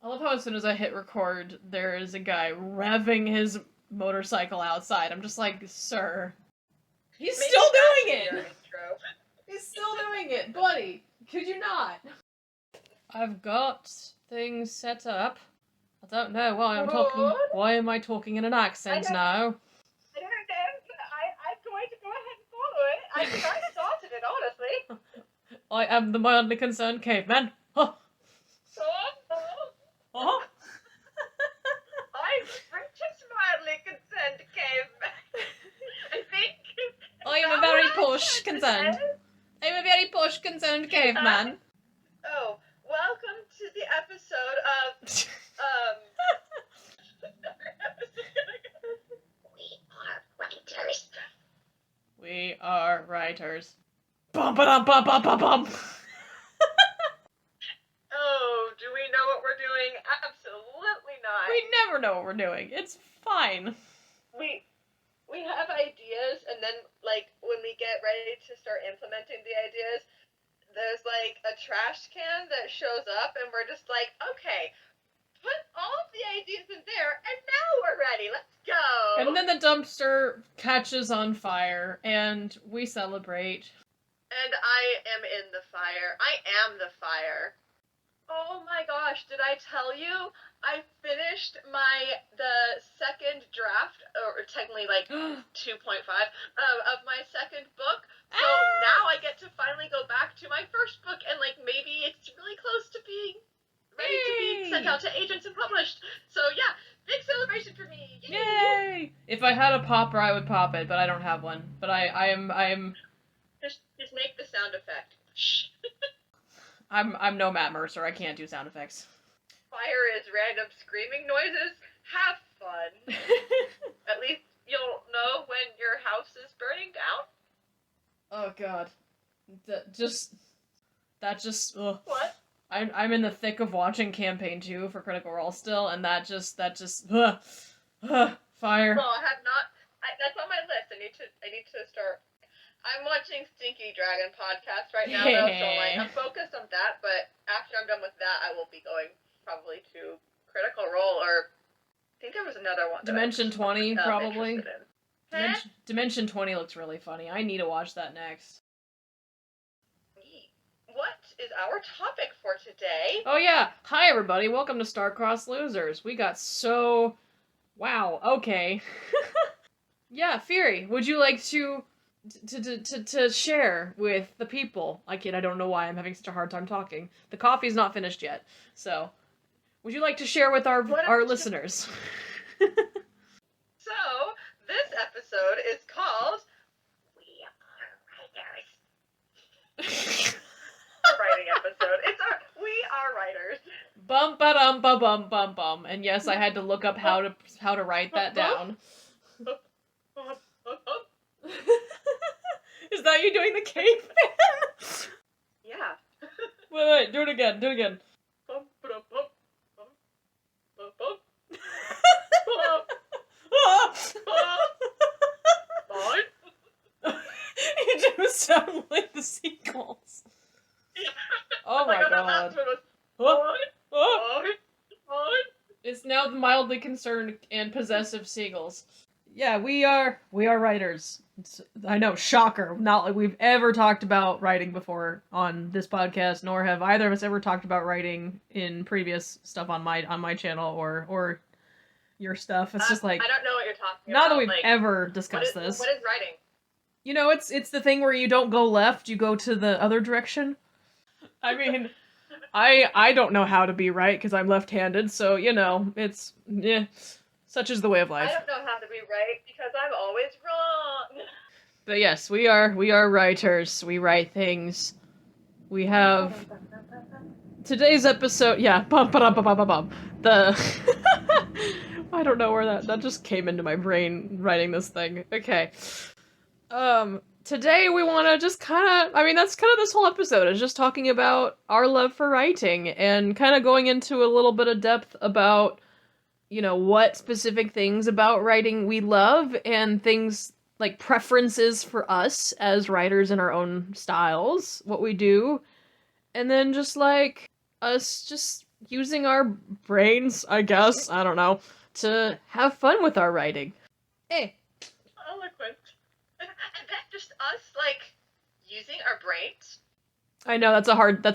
I love how as soon as I hit record, there is a guy revving his motorcycle outside. I'm just like, sir. He's Maybe still that's doing your it! intro. He's still doing it, buddy! Could you not? I've got things set up. I don't know why I'm talking. What? Why am I talking in an accent now? I don't know. I'm going to go ahead and follow it. I think I started it, honestly. I am the mildly concerned caveman. Huh. Oh, I'm just mildly concerned caveman. I think. I am a very posh concerned. I'm a very posh concerned caveman. Oh, welcome to the episode of We are writers. Bum ba dum bum bum bum bum. Oh, do we know what we're doing? Absolutely not. We never know what we're doing. It's fine. We have ideas, and then like when we get ready to start implementing the ideas, there's like a trash can that shows up, and we're just like, okay, put all of the ideas in there, and now we're ready. Let's go. And then the dumpster catches on fire, and we celebrate. And I am in the fire. I am the fire. Oh my gosh, did I tell you? I finished the second draft, or technically like 2.5, of my second book. So now I get to finally go back to my first book, and like maybe it's really close to being ready to be sent out to agents and published. So yeah, big celebration for me. Yay! If I had a popper, I would pop it, but I don't have one. But I am. Just make the sound effect. I'm no Matt Mercer. I can't do sound effects. Fire is random screaming noises. Have fun. At least you'll know when your house is burning down. Oh God, that just. Ugh. What? I'm in the thick of watching Campaign 2 for Critical Role still, and that just fire. No, I have not. That's on my list. I need to start. I'm watching Stinky Dragon podcast right now, though, so I'm focused on that. But after I'm done with that, I will be going probably to Critical Role, or I think there was another one. Dimension 20, probably. Huh? Dimension 20 looks really funny. I need to watch that next. What is our topic for today? Oh yeah! Hi everybody, welcome to Star-Crossed Losers. We got so... Wow, okay. Yeah, Fury, would you like to share with the people? I don't know why I'm having such a hard time talking. The coffee's not finished yet, so... Would you like to share with our listeners? So, this episode is called... We Are Writers. Writing episode. We are writers. Bum ba dum ba bum bum bum. And yes, I had to look up how to write that down. Is that you doing the caveman? Yeah. Wait, do it again. You do sound like the seagulls. Oh my god. It's now the mildly concerned and possessive seagulls. Yeah, we are writers. I know, shocker. Not like we've ever talked about writing before on this podcast, nor have either of us ever talked about writing in previous stuff on my channel or your stuff. It's just like, I don't know what you're talking not about. that we've ever discussed this. What is writing? You know, it's the thing where you don't go left, you go to the other direction. I mean, I don't know how to be right because I'm left-handed, so, you know, it's, such is the way of life. I don't know how to be right because I'm always wrong. But yes, we are writers. We write things. We have today's episode, yeah, bum ba bum bum bum. I don't know where that just came into my brain writing this thing. Okay. Today we want to just that's kind of this whole episode is just talking about our love for writing and kind of going into a little bit of depth about, you know, what specific things about writing we love and things like preferences for us as writers in our own styles, what we do, and then just like us just using our brains, I guess, I don't know, to have fun with our writing. Hey. Eloquent. And that's just us, like, using our brains? I know that's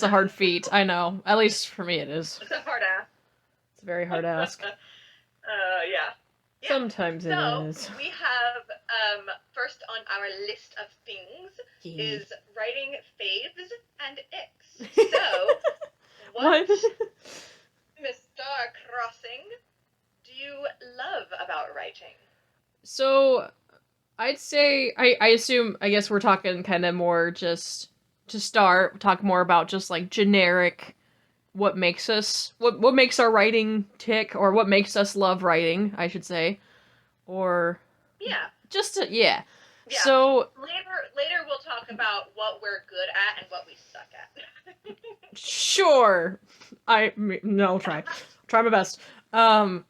a hard feat. I know. At least for me it is. It's a hard ass. It's a very hard ask. Yeah. Yeah. Sometimes it So, is. we have, first on our list of things is writing faves and icks. So, what, Miss Starcrossing, do you love about writing? So, I'd say I assume I guess we're talking kind of more just to start talk more about just like generic what makes our writing tick or what makes us love writing, I should say. Or Yeah. just to, yeah. Yeah. So later we'll talk about what we're good at and what we suck at. sure. No, try my best. Man,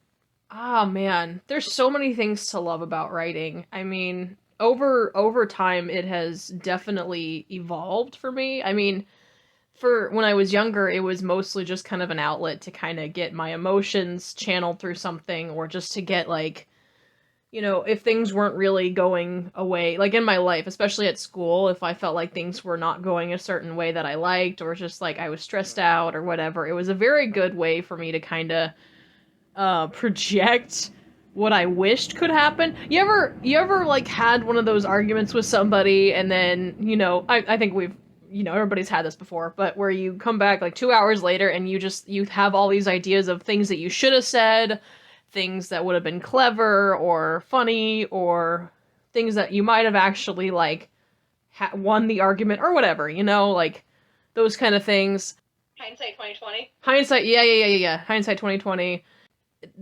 there's so many things to love about writing. I mean, over time it has definitely evolved for me. I mean, for when I was younger, it was mostly just kind of an outlet to kind of get my emotions channeled through something or just to get like, you know, if things weren't really going away, like in my life, especially at school, if I felt like things were not going a certain way that I liked or just like I was stressed out or whatever, it was a very good way for me to kind of project what I wished could happen. You ever like had one of those arguments with somebody and then, you know, I think we've you know, everybody's had this before, but where you come back like 2 hours later and you have all these ideas of things that you should have said, things that would have been clever or funny, or things that you might have actually like won the argument or whatever, you know, like those kind of things. Hindsight 2020. Hindsight, yeah. Hindsight 2020.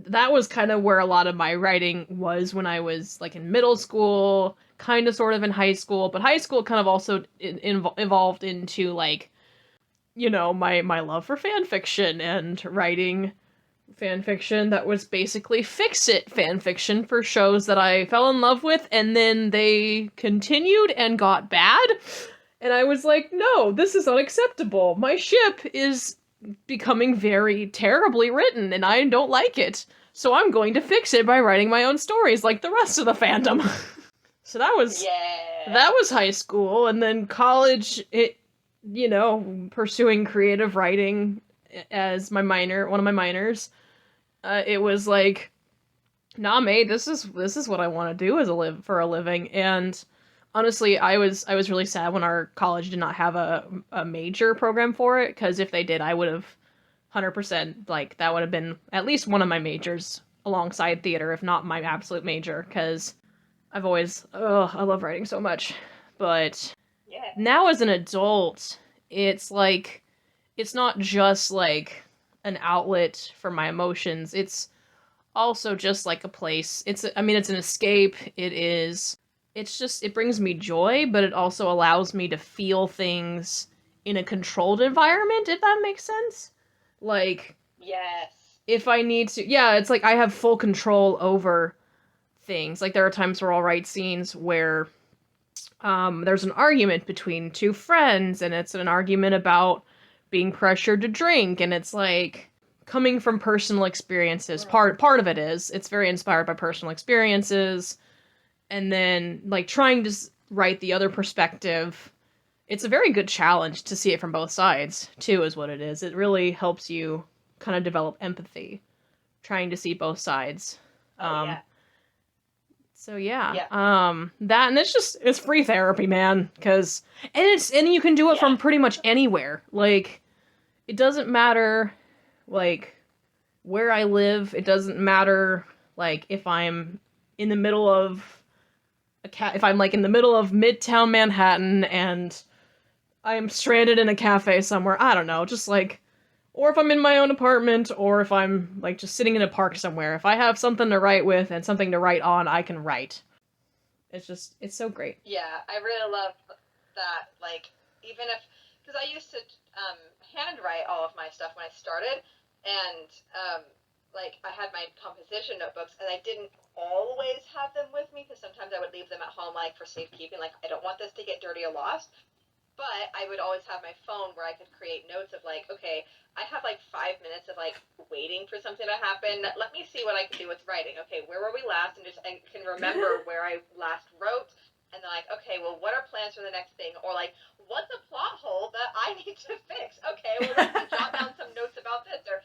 That was kind of where a lot of my writing was when I was like in middle school, kind of sort of in high school, but high school kind of also evolved into like, you know, my love for fan fiction and writing fan fiction that was basically fix-it fan fiction for shows that I fell in love with, and then they continued and got bad. And I was like, no, this is unacceptable. My ship is becoming very terribly written, and I don't like it. So I'm going to fix it by writing my own stories like the rest of the fandom. So that was high school, and then college, it, you know, pursuing creative writing as my minor, one of my minors. It was like, nah, mate, this is what I want to do as for a living. And honestly, I was really sad when our college did not have a major program for it, because if they did, I would have 100% like that would have been at least one of my majors alongside theater, if not my absolute major, because I've always I love writing so much. But now as an adult, it's like it's not just like an outlet for my emotions. It's also just like a place. I mean, it's an escape. It's just, it brings me joy, but it also allows me to feel things in a controlled environment, if that makes sense. Like, yes. If I need to, yeah, it's like I have full control over things. Like, there are times where I'll write scenes where there's an argument between two friends, and it's an argument about being pressured to drink, and it's like coming from personal experiences. Part of it is it's very inspired by personal experiences, and then like trying to write the other perspective. It's a very good challenge to see it from both sides too, is what it is. It really helps you kind of develop empathy, trying to see both sides. Yeah. So yeah. That, and it's free therapy, man, and you can do it from pretty much anywhere. Like, it doesn't matter like where I live. It doesn't matter like if I'm in the middle of if I'm like in the middle of Midtown Manhattan and I am stranded in a cafe somewhere. I don't know, just like, or if I'm in my own apartment, or if I'm like just sitting in a park somewhere. If I have something to write with and something to write on, I can write. It's so great. Yeah, I really love that. Like, even if, because I used to handwrite all of my stuff when I started, and like I had my composition notebooks, and I didn't always have them with me because sometimes I would leave them at home, like for safekeeping. Like, I don't want this to get dirty or lost. But I would always have my phone where I could create notes of like, okay, I have like 5 minutes of like waiting for something to happen. Let me see what I can do with writing. Okay, where were we last? And just I can remember where I last wrote. And then like, okay, well, what are plans for the next thing? Or like, what's a plot hole that I need to fix? Okay, well, let me jot down some notes about this. Or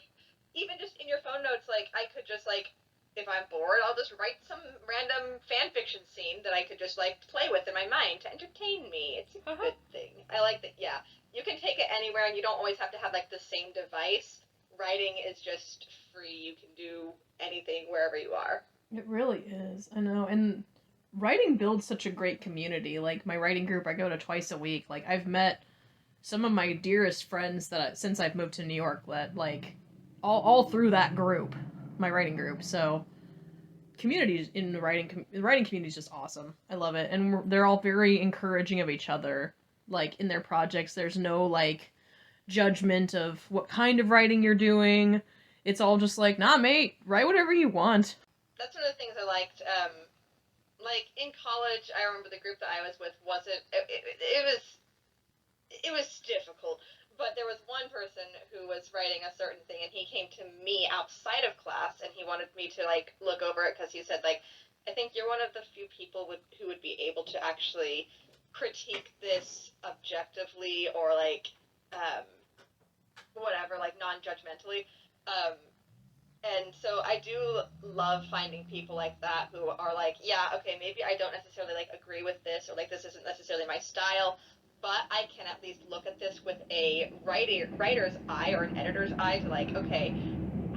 even just in your phone notes, like I could just like if I'm bored, I'll just write some random fan fiction scene that I could just like play with in my mind to entertain me. It's a good thing. I like that. Yeah, you can take it anywhere, and you don't always have to have like the same device. Writing is just free. You can do anything wherever you are. It really is. I know. And writing builds such a great community. Like my writing group I go to twice a week. Like I've met some of my dearest friends that since I've moved to New York that like all through that group, my writing group. So communities in the writing community is just awesome. I love it. And they're all very encouraging of each other. Like in their projects, there's no like judgment of what kind of writing you're doing. It's all just like, nah, mate, write whatever you want. That's one of the things I liked. Like in college, I remember the group that I was with wasn't. It was difficult. But there was one person who was writing a certain thing, and he came to me outside of class, and he wanted me to like look over it because he said like, I think you're one of the few people who would be able to actually critique this objectively or like um, whatever, like non-judgmentally. Um, and so I do love finding people like that who are like, yeah, okay, maybe I don't necessarily like agree with this or like this isn't necessarily my style, but I can at least look at this with a writer's eye or an editor's eye to like, okay,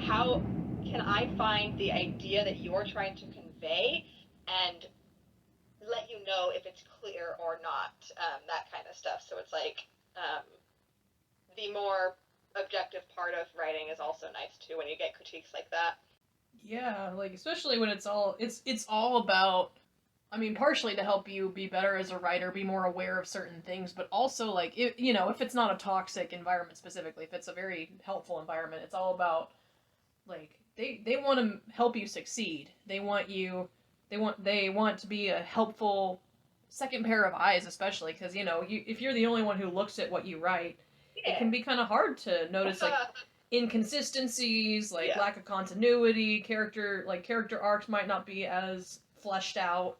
how can I find the idea that you're trying to convey and let you know if it's clear or not, that kind of stuff. So it's like the more objective part of writing is also nice too when you get critiques like that. Yeah, like especially when it's all about, I mean, partially to help you be better as a writer, be more aware of certain things, but also like if it's not a toxic environment specifically, if it's a very helpful environment, it's all about like they want to help you succeed. They want to be a helpful second pair of eyes, especially because if you're the only one who looks at what you write, it can Yeah. be kind of hard to notice like inconsistencies, like Yeah. lack of continuity, character arcs might not be as fleshed out,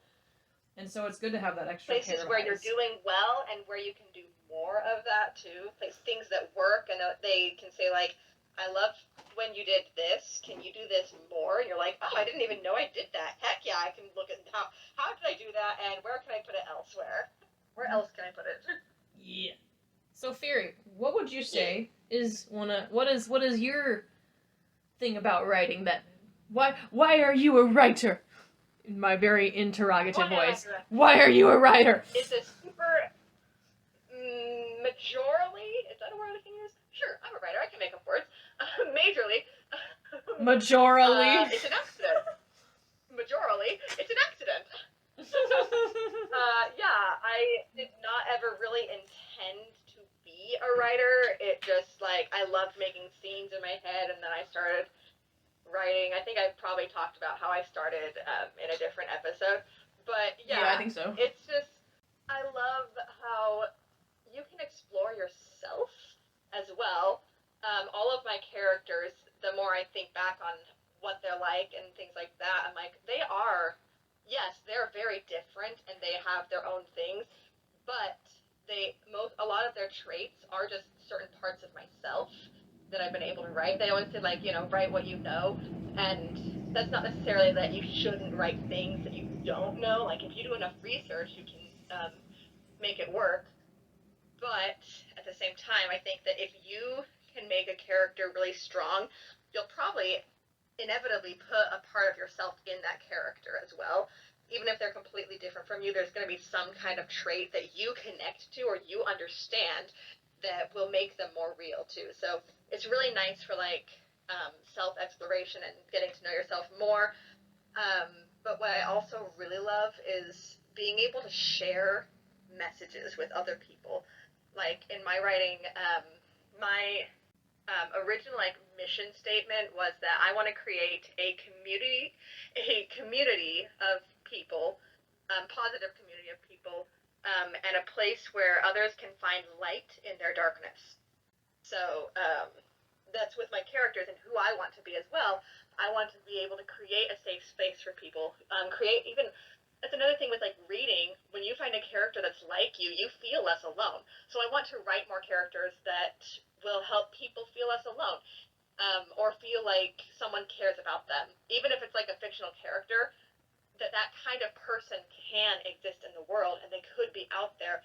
and so it's good to have that extra pair Places of where you're eyes. doing well and where you can do more of that too. Things that work and they can say like, I love when you did this. Can you do this more? And you're like, oh, I didn't even know I did that. Heck yeah, I can look at how did I do that and where can I put it elsewhere? Where else can I put it? Yeah. So, Fury, what would you say is what is your thing about writing that why are you a writer? In my very interrogative voice, why are you a writer? It's a super majorly. Is that a word I can use? Sure, I'm a writer. I can make up words. Majorly. Majorly. It's an accident. Majorly, it's an accident. Yeah, I did not ever really intend to be a writer. It just like I loved making scenes in my head, and then I started writing. I think I probably talked about how I started in a different episode, but Yeah, I yeah, think so. it's just I love how you can explore yourself as well. All of my characters, the more I think back on what they're like and things like that, I'm like, they are, yes, they're very different and they have their own things, but a lot of their traits are just certain parts of myself that I've been able to write. They always say like, write what you know, and that's not necessarily that you shouldn't write things that you don't know. Like if you do enough research, you can make it work. But at the same time, I think that if you can make a character really strong, you'll probably inevitably put a part of yourself in that character as well. Even if they're completely different from you, there's going to be some kind of trait that you connect to or you understand that will make them more real too. So it's really nice for like self exploration and getting to know yourself more. But what I also really love is being able to share messages with other people. Like in my writing, my original like mission statement was that I want to create a community of people, positive community of people and a place where others can find light in their darkness. So that's with my characters and who I want to be as well. I want to be able to create a safe space for people. Create even that's another thing with like reading. When you find a character that's like you feel less alone. So I want to write more characters that will help people feel less alone, or feel like someone cares about them, even if it's like a fictional character. That kind of person can exist in the world, and they could be out there,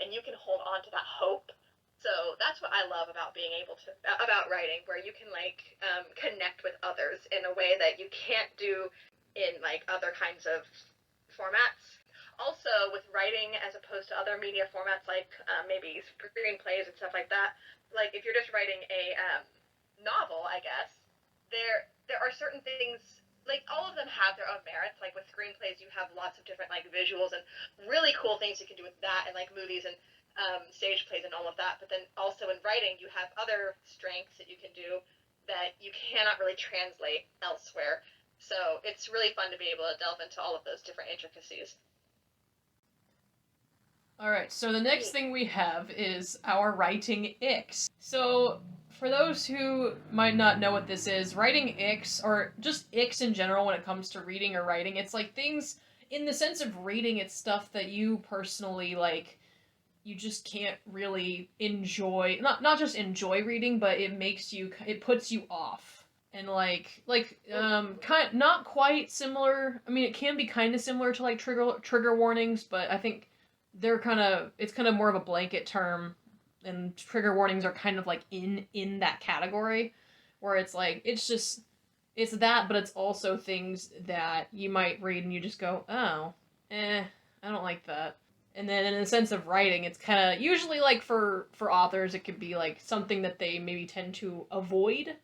and you can hold on to that hope. So that's what I love about being able to about writing, where you can like connect with others in a way that you can't do in like other kinds of formats. Also, with writing as opposed to other media formats like maybe screenplays and stuff like that, like if you're just writing a novel, I guess there are certain things like all of them have their own merits. Like with screenplays, you have lots of different like visuals and really cool things you can do with that, and like movies and stage plays and all of that. But then also in writing, you have other strengths that you can do that you cannot really translate elsewhere. So it's really fun to be able to delve into all of those different intricacies. Alright, so the next thing we have is our writing icks. So, for those who might not know what this is, writing icks, or just icks in general when it comes to reading or writing, it's like things, in the sense of reading, it's stuff that you personally, like, you just can't really enjoy, not just enjoy reading, but it puts you off. And not quite similar, I mean, it can be kind of similar to, like, trigger warnings, but I think it's kind of more of a blanket term, and trigger warnings are kind of like in that category, where it's like it's that, but it's also things that you might read and you just go, oh, I don't like that. And then in the sense of writing, it's kind of usually like for authors, it could be like something that they maybe tend to avoid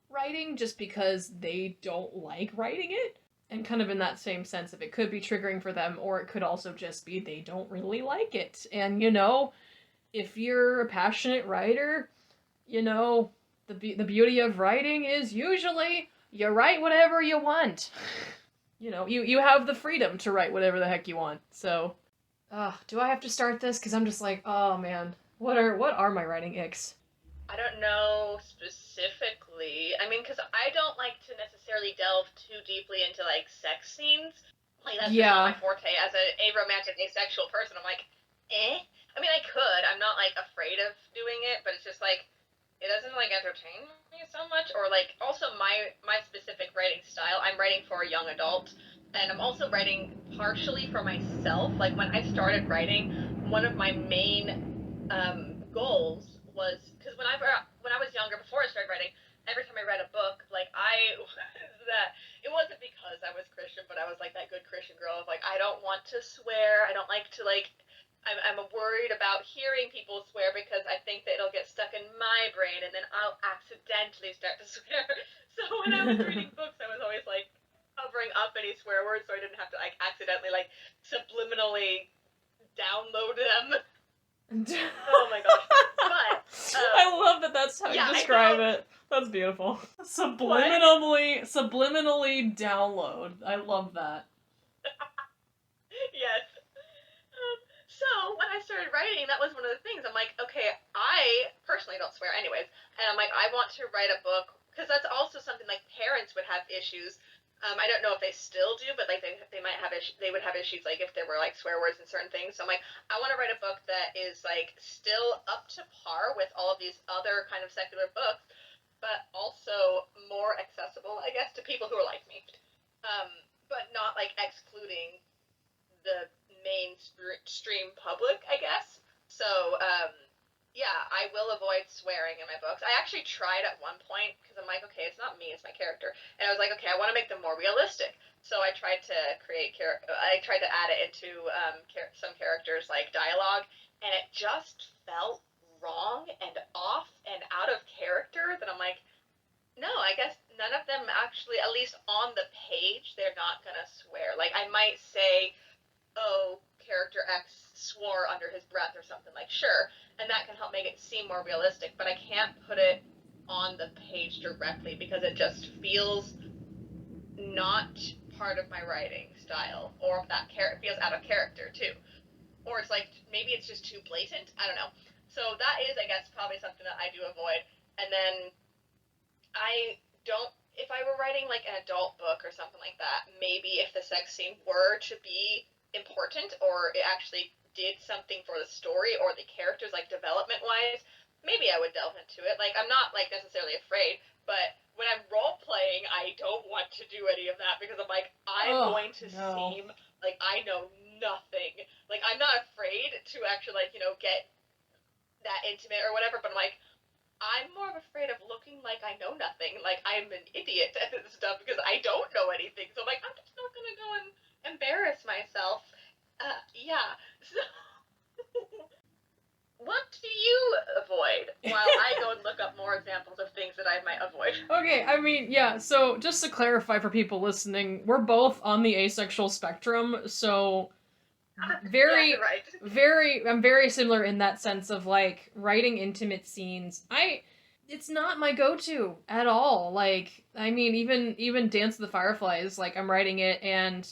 writing just because they don't like writing it, and kind of in that same sense of it could be triggering for them, or it could also just be they don't really like it. And if you're a passionate writer, the beauty of writing is usually you write whatever you want. You have the freedom to write whatever the heck you want. So, do I have to start this? Because I'm just like, oh man, what are my writing icks? I don't know specifically. I mean, because I don't like to necessarily delve too deeply into like sex scenes. Like that's just not Yeah, my forte. As a aromantic asexual person, I'm like, eh. I mean, I could. I'm not like afraid of doing it, but it's just like it doesn't like entertain me so much. Or like also my specific writing style. I'm writing for a young adult, and I'm also writing partially for myself. Like when I started writing, one of my main goals was because when I was younger, before I started writing, every time I read a book, like I was that it wasn't because I was Christian, but I was like that good Christian girl of like I don't want to swear, I don't like to like. I'm worried about hearing people swear because I think that it'll get stuck in my brain and then I'll accidentally start to swear. So when I was reading books, I was always like covering up any swear words so I didn't have to like accidentally like subliminally download them. Oh my gosh. But I love that. That's how yeah, you I describe know. it. That's beautiful. What? Subliminally download. I love that. Yes. So when I started writing, that was one of the things. I'm like, okay, I personally don't swear anyways, and I'm like, I want to write a book because that's also something like parents would have issues. I don't know if they still do, but like they might have they would have issues like if there were like swear words and certain things. So I'm like, I want to write a book that is like still up to par with all of these other kind of secular books, but also more accessible, I guess, to people who are like me. Um, but not like excluding the mainstream public, I guess. So, yeah, I will avoid swearing in my books. I actually tried at one point because I'm like, okay, it's not me, it's my character, and I was like, okay, I want to make them more realistic. So I tried to I tried to add it into some characters like dialogue, and it just felt wrong and off and out of character. That I'm like, no, I guess none of them actually, at least on the page, they're not gonna swear. Like I might say oh, character X swore under his breath or something, like, sure, and that can help make it seem more realistic, but I can't put it on the page directly because it just feels not part of my writing style, or that it feels out of character too. or it's like, maybe it's just too blatant. I don't know. So that is, I guess, probably something that I do avoid. And then I don't, if I were writing like an adult book or something like that, maybe if the sex scene were to be important, or it actually did something for the story or the characters, like development wise, maybe I would delve into it. Like, I'm not like necessarily afraid, but when I'm role playing, I don't want to do any of that because I'm like, I'm going to seem like I know nothing. Like, I'm not afraid to actually, like, you know, get that intimate or whatever, but I'm like, I'm more afraid of looking like I know nothing. Like, I'm an idiot at this stuff because I don't know anything. So I'm like, I'm just not gonna go and embarrass myself. Yeah. So, what do you avoid while I go and look up more examples of things that I might avoid? Okay, I mean, yeah, so just to clarify for people listening, we're both on the asexual spectrum, so very, yeah, right. I'm very similar in that sense of, like, writing intimate scenes. It's not my go-to at all. Like, I mean, even Dance of the Fireflies, like, I'm writing it, and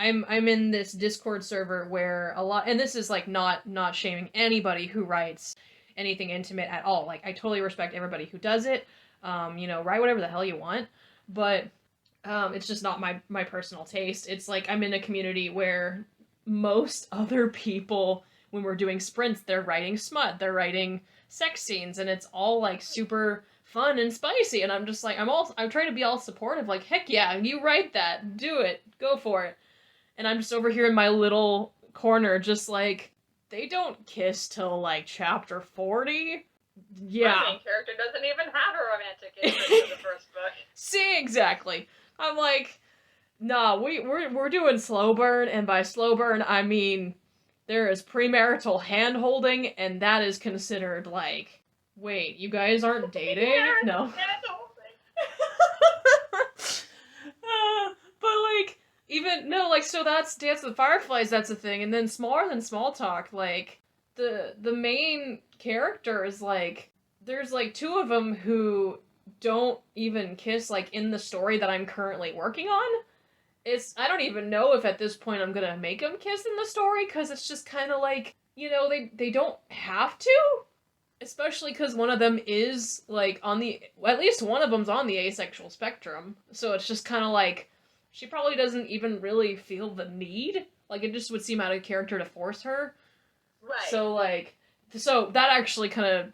I'm in this Discord server where a lot, and this is like not shaming anybody who writes anything intimate at all. Like, I totally respect everybody who does it. You know, write whatever the hell you want, but it's just not my personal taste. It's like I'm in a community where most other people, when we're doing sprints, they're writing smut, they're writing sex scenes, and it's all like super fun and spicy, and I'm just like, I'm trying to be all supportive, like, heck yeah, you write that, do it, go for it. And I'm just over here in my little corner, just like, they don't kiss till, like, chapter 40? Yeah. My main character doesn't even have a romantic interest in the first book. See, exactly. I'm like, nah, we're doing slow burn, and by slow burn, I mean, there is premarital hand-holding, and that is considered, like, wait, you guys aren't dating? Yeah, No. that's the whole thing. But, like, even, no, like, so that's Dance with the Fireflies, that's a thing, and then Smaller Than Small Talk, like, the main character is, like, there's, like, two of them who don't even kiss, like, in the story that I'm currently working on. I don't even know if at this point I'm gonna make them kiss in the story, because it's just kind of like, you know, they don't have to, especially because one of them is, like, at least one of them's on the asexual spectrum, so it's just kind of like, she probably doesn't even really feel the need. Like, it just would seem out of character to force her. Right. So, like, so that actually kind of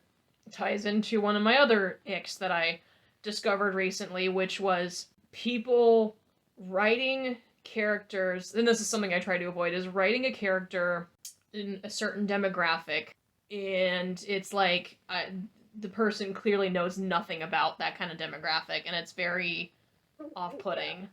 ties into one of my other icks that I discovered recently, which was people writing characters, and this is something I try to avoid, is writing a character in a certain demographic, and it's like, the person clearly knows nothing about that kind of demographic, and it's very off-putting.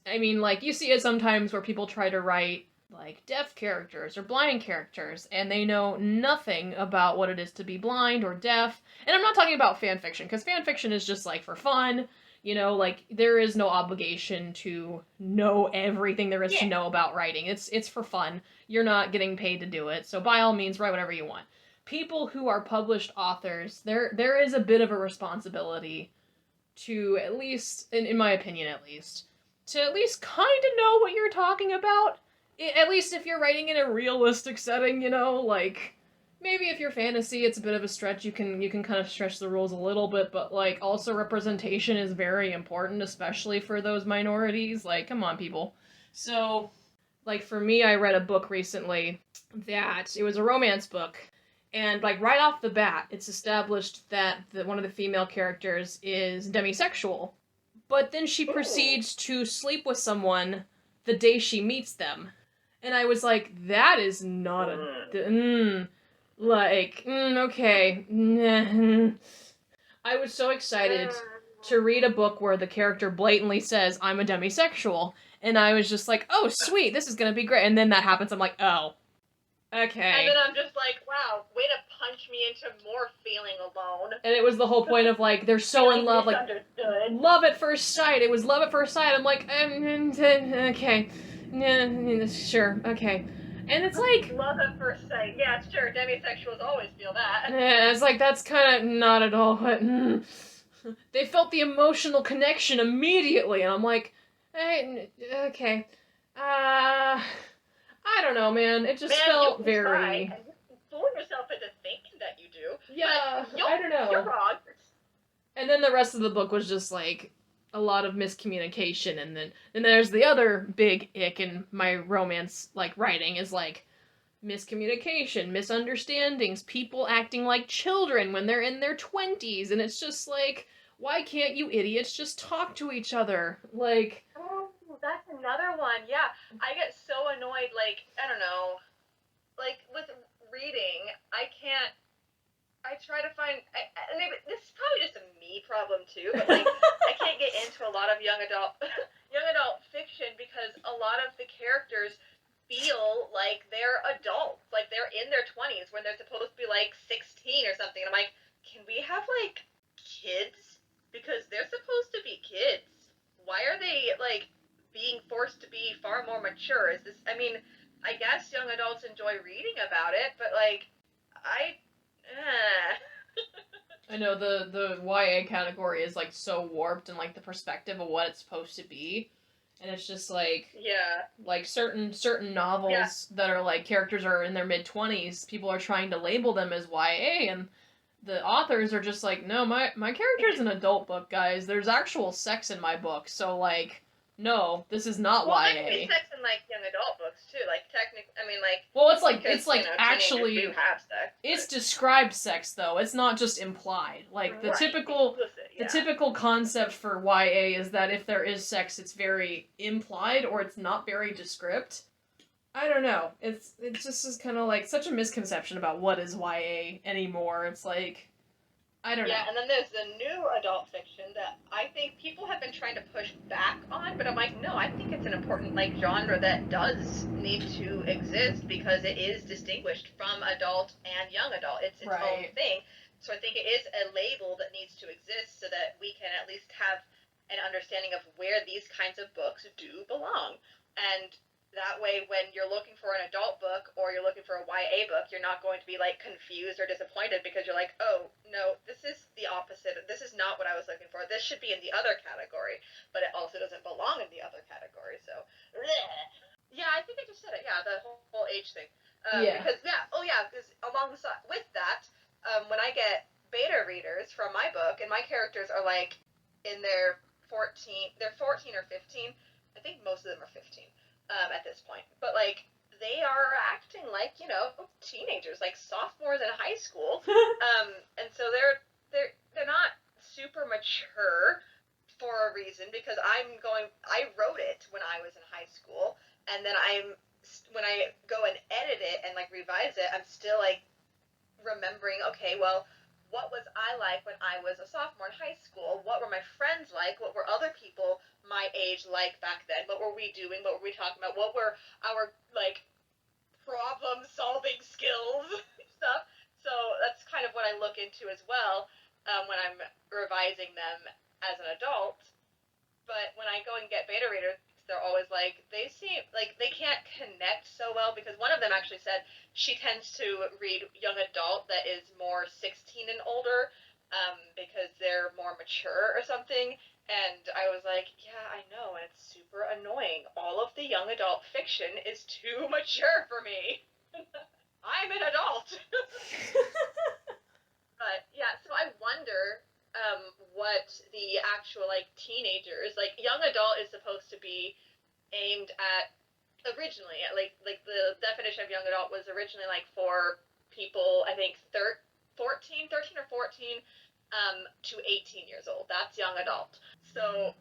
I mean, like, you see it sometimes where people try to write, like, deaf characters or blind characters, and they know nothing about what it is to be blind or deaf. And I'm not talking about fanfiction, because fanfiction is just, like, for fun. You know, like, there is no obligation to know everything there is to know about writing. It's for fun. You're not getting paid to do it, so by all means, write whatever you want. People who are published authors, there is a bit of a responsibility to, at least, in my opinion at least, to at least kind of know what you're talking about. At least if you're writing in a realistic setting, you know, like, maybe if you're fantasy, it's a bit of a stretch, you can kind of stretch the rules a little bit, but, like, also representation is very important, especially for those minorities. Like, come on, people. So, like, for me, I read a book recently that, it was a romance book, and, like, right off the bat, it's established that one of the female characters is demisexual. But then she proceeds to sleep with someone the day she meets them. And I was like, that is not okay. I was so excited to read a book where the character blatantly says, I'm a demisexual. And I was just like, oh, sweet, this is gonna be great. And then that happens, I'm like, oh. Okay. And then I'm just like, wow, way to punch me into more feeling alone. And it was the whole point of, like, they're so in love, like, love at first sight. It was love at first sight. I'm like, okay. Sure, okay. And it's like, love at first sight. Yeah, sure, demisexuals always feel that. Yeah, it's like, that's kind of not at all what... They felt the emotional connection immediately, and I'm like, hey, okay. I don't know, man. It just Man, felt you can try, very. and you can fool yourself into thinking that you do. Yeah, but I don't know. You're wrong. And then the rest of the book was just like a lot of miscommunication, and then there's the other big ick in my romance like writing is like miscommunication, misunderstandings, people acting like children when they're in their 20s, and it's just like, why can't you idiots just talk to each other? Like, Oh, that's another one. Yeah, I get so annoyed. Like, I don't know. Like with reading, I can't. I try to find. This is probably just a me problem too, but like I can't get into a lot of young adult young adult fiction because a lot of the characters feel like they're adults, like they're in their 20s when they're supposed to be like 16 or something. And I'm like, can we have like kids? Because they're supposed to be kids. Why are they like being forced to be far more mature? Is this? I mean, I guess young adults enjoy reading about it, but like, I. I know the YA category is like so warped and like the perspective of what it's supposed to be. And it's just Yeah. like certain novels that are like characters are in their mid-20s, people are trying to label them as YA, and the authors are just like, no, my character's an adult book, guys. There's actual sex in my book, so like, no, this is not Well, YA. there can be sex in like young adult books too. Like technically, I mean, like. Well, it's like because, it's like actually teenagers do have sex. it's described sex though. It's not just implied. Like the Right. typical Explicit, yeah. the typical concept for YA is that if there is sex, it's very implied or it's not very descript. I don't know. It just is kind of like such a misconception about what is YA anymore. It's like, I don't know. Yeah, and then there's the new adult fiction that I think people have been trying to push back on, but I'm like, no, I think it's an important like genre that does need to exist because it is distinguished from adult and young adult. It's its own thing. So I think it is a label that needs to exist so that we can at least have an understanding of where these kinds of books do belong. And that way, when you're looking for an adult book or you're looking for a YA book, you're not going to be like confused or disappointed because you're like, oh no, this is the opposite. This is not what I was looking for. This should be in the other category, but it also doesn't belong in the other category. So, bleh. Yeah, I think I just said it. Yeah, the whole age thing. Because because along the side with that, when I get beta readers from my book and my characters are like in their 14 or 15. I think most of them are 15. At this point. But like they are acting like, teenagers, like sophomores in high school. And so they're not super mature for a reason because I wrote it when I was in high school, and then when I go and edit it and like revise it, I'm still like remembering, okay, well, what was I like when I was a sophomore in high school? What were my friends like? What were other people my age like back then? What were we doing? What were we talking about? What were our like problem solving skills stuff? So that's kind of what I look into as well when I'm revising them as an adult. But when I go and get beta readers, they're always like, they seem like they can't connect so well because one of them actually said she tends to read young adult that is more 16 and older because they're more mature or something. And I was like, yeah, I know, and it's super annoying. All of the young adult fiction is too mature for me. I'm an adult. But yeah, so I wonder what the actual like teenagers, like young adult is supposed to be aimed at originally at like the definition of young adult was originally like for people I think 13 or 14 to 18 years old. That's young adult. So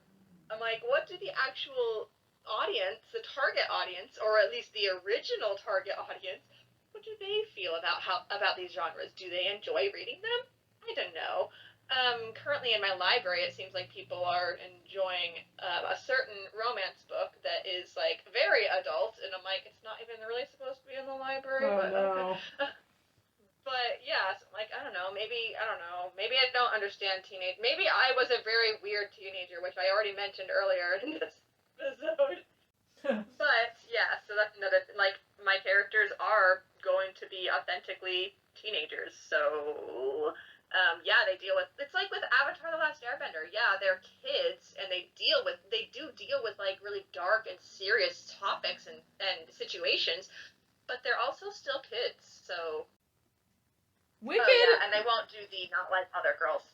I'm like, what do the actual audience, the target audience, or at least the original target audience, what do they feel about these genres? Do they enjoy reading them? I don't know. Currently in my library, it seems like people are enjoying a certain romance book that is like very adult, and I'm like, it's not even really supposed to be in the library. Oh but no. Okay. But yeah, so like I don't know, maybe I don't understand teenage. Maybe I was a very weird teenager, which I already mentioned earlier in this episode. But yeah, so that's another like my characters are going to be authentically teenagers. So yeah, they deal with it's like with Avatar: The Last Airbender. Yeah, they're kids and they do deal with like really dark and serious topics and situations situations, but they're also still kids, so... Wicked. Oh, yeah, and they won't do the not like other girls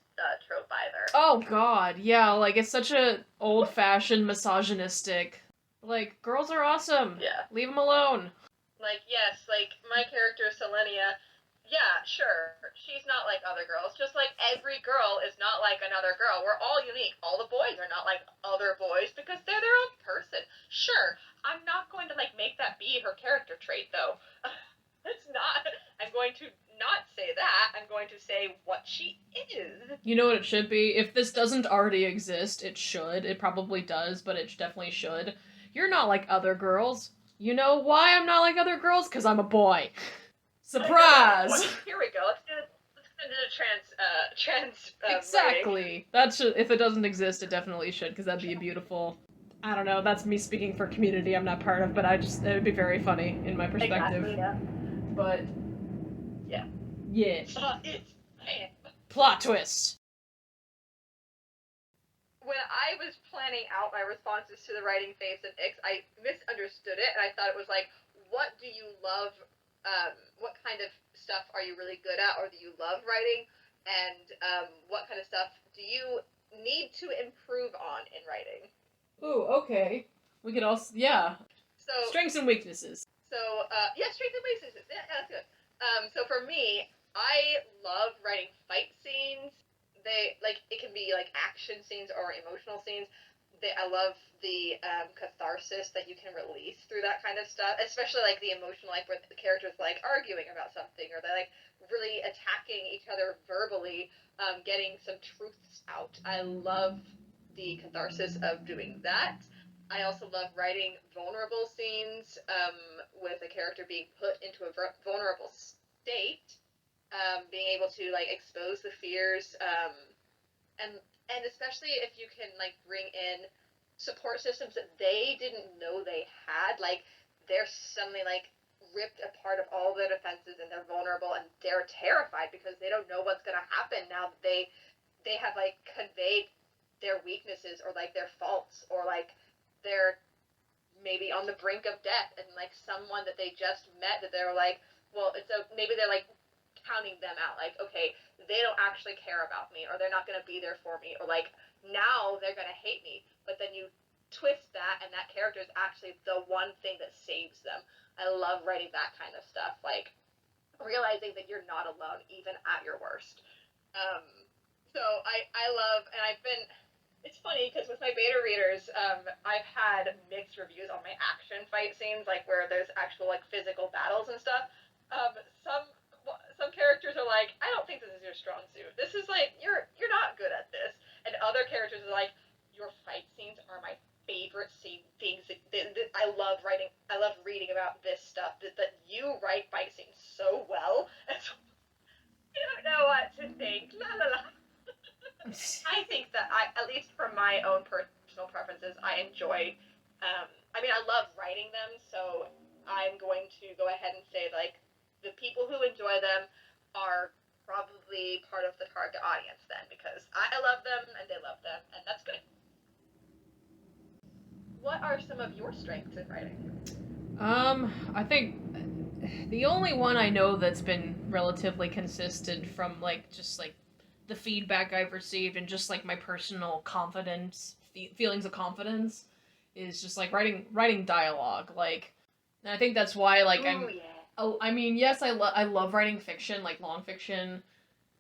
trope either. Oh god, yeah, like it's such a old-fashioned misogynistic. Like, girls are awesome. Yeah. Leave them alone. Like, yes, like my character Selenia, yeah, sure, she's not like other girls. Just like every girl is not like another girl. We're all unique. All the boys are not like other boys because they're their own person. Sure, I'm not going to like make that be her character trait though. It's not. I'm going to not say that. I'm going to say what she is. You know what it should be? If this doesn't already exist, it should. It probably does, but it definitely should. You're not like other girls. You know why I'm not like other girls? Because I'm a boy. Surprise! Here we go. Let's do the trans exactly. writing. That should. If it doesn't exist, it definitely should, because that'd be a beautiful. I don't know. That's me speaking for community I'm not part of, but it would be very funny in my perspective. Exactly, yeah. But yeah. It's plot twist. When I was planning out my responses to the writing faves and icks, I misunderstood it, and I thought it was like, what do you love? What kind of stuff are you really good at, or do you love writing? And what kind of stuff do you need to improve on in writing? Ooh, okay. We could also, yeah. So strengths and weaknesses. So strengths and weaknesses. Yeah, that's good. So for me, I love writing fight scenes. It can be like action scenes or emotional scenes. I love the catharsis that you can release through that kind of stuff, especially like the emotional, like where the characters like arguing about something, or they're like really attacking each other verbally, getting some truths out. I love the catharsis of doing that. I also love writing vulnerable scenes with a character being put into a vulnerable state, being able to like expose the fears, and especially if you can like bring in support systems that they didn't know they had, like they're suddenly like ripped apart of all their defenses and they're vulnerable and they're terrified because they don't know what's going to happen now that they have like conveyed their weaknesses or like their faults, or like they're maybe on the brink of death and like someone that they just met that they're like, well, maybe they're like counting them out, like, okay, they don't actually care about me, or they're not going to be there for me, or like now they're going to hate me, but then you twist that and that character is actually the one thing that saves them. I love writing that kind of stuff, like realizing that you're not alone even at your worst. So I love, and it's funny because with my beta readers, I've had mixed reviews on my action fight scenes, like where there's actual like physical battles and stuff. Some characters are like, I don't think this is your strong suit. This is like you're not good at this. And other characters are like, your fight scenes are my favorite things. I love writing. I love reading about this stuff. That you write fight scenes so well. And so, I don't know what to think. La la la. I think that at least from my own personal preferences, I enjoy. I love writing them, so I'm going to go ahead and say like the people who enjoy them are probably part of the target audience then, because I love them and they love them, and that's good. What are some of your strengths in writing? I think the only one I know that's been relatively consistent from like just like the feedback I've received and just like my personal confidence, feelings of confidence, is just like writing dialogue. Like, and I think that's why like Ooh, yeah. Oh, I mean, yes, I love writing fiction, like long fiction,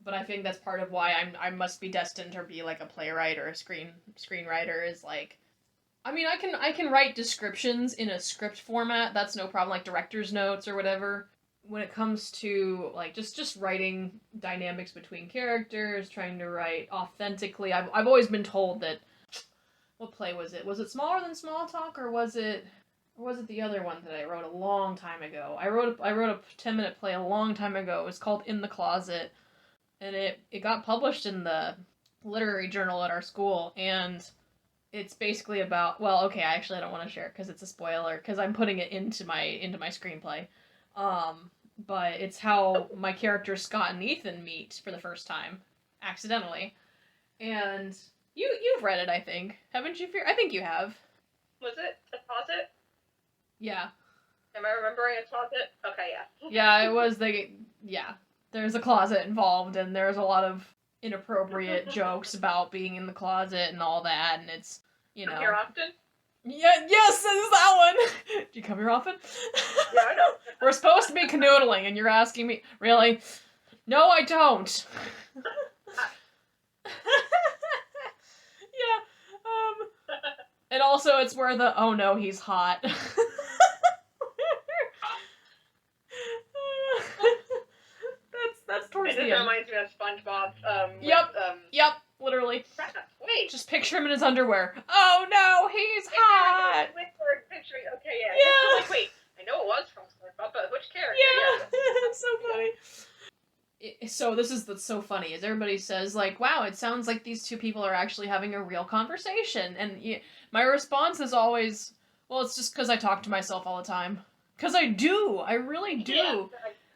but I think that's part of why I must be destined to be like a playwright or a screenwriter. Is like, I mean, I can write descriptions in a script format. That's no problem, like director's notes or whatever. When it comes to like just writing dynamics between characters, trying to write authentically, I've always been told that. What play was it? Was it Smaller Than Small Talk, or was it the other one that I wrote a long time ago? I wrote a 10-minute play a long time ago. It was called In the Closet, and it got published in the literary journal at our school, and it's basically about, well, okay, I don't want to share it because it's a spoiler, because I'm putting it into my screenplay. But it's how my characters Scott and Ethan meet for the first time, accidentally. And you've read it, I think. Haven't you? I think you have. Was it a closet? Yeah. Am I remembering a closet? Okay, yeah. Yeah, it was there's a closet involved, and there's a lot of inappropriate jokes about being in the closet and all that, and it's, Come here often? Yeah, yes, this is that one! Do you come here often? Yeah, I know. We're supposed to be canoodling, and you're asking me, really? No, I don't. Yeah, and also it's where the, oh no, he's hot. That's towards the This end. reminds me of SpongeBob. Yep, literally. Wait. Just picture him in his underwear. Oh no, he's hot! Picturing. Okay, yeah. Yeah. Like, wait, I know it was from SpongeBob, but which character? Yeah, it's so funny. So this is so funny, is everybody says, like, wow, it sounds like these two people are actually having a real conversation. And my response is always, well, it's just because I talk to myself all the time. Because I do. I really do. Yeah.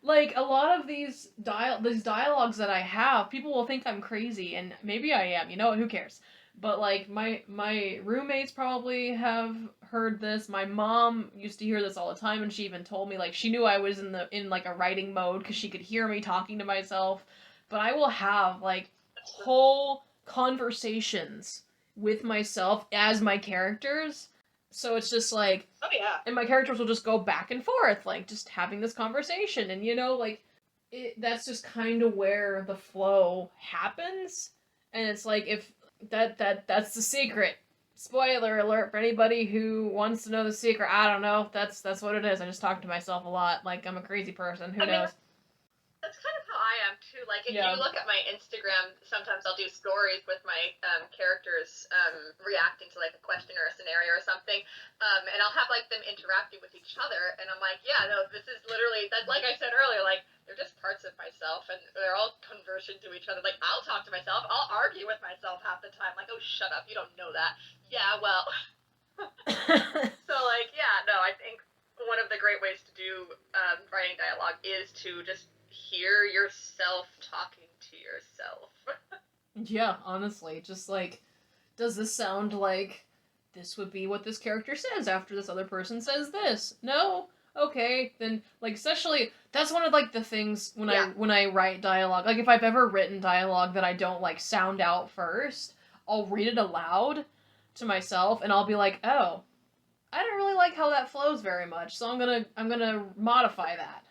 Like, a lot of these dialogues that I have, people will think I'm crazy, and maybe I am, who cares? But, like, my roommates probably have heard this. My mom used to hear this all the time, and she even told me, like, she knew I was in like, a writing mode, because she could hear me talking to myself. But I will have, like, whole conversations with myself as my characters. So it's just like, oh yeah, and my characters will just go back and forth, like, just having this conversation, and like, that's just kind of where the flow happens, and it's like, if that's the secret. Spoiler alert for anybody who wants to know the secret. I don't know. That's what it is. I just talk to myself a lot, like I'm a crazy person. Who knows? That's kind of how I am too. Like if you look at my Instagram, sometimes I'll do stories with my characters reacting to like a question or a scenario or something, and I'll have like them interacting with each other, and I'm like, yeah, no, this is literally that. Like I said earlier, like they're just parts of myself, and they're all conversing to each other. Like I'll talk to myself, I'll argue with myself half the time. Like, oh, shut up, you don't know that. Yeah, well. So like, yeah, no, I think one of the great ways to do writing dialogue is to just hear yourself talking to yourself. Yeah, honestly, just like, does this sound like this would be what this character says after this other person says this? No? Okay, then, like, especially, that's one of, like, the things when I write dialogue, like, if I've ever written dialogue that I don't, like, sound out first, I'll read it aloud to myself, and I'll be like, oh, I don't really like how that flows very much, so I'm gonna modify that.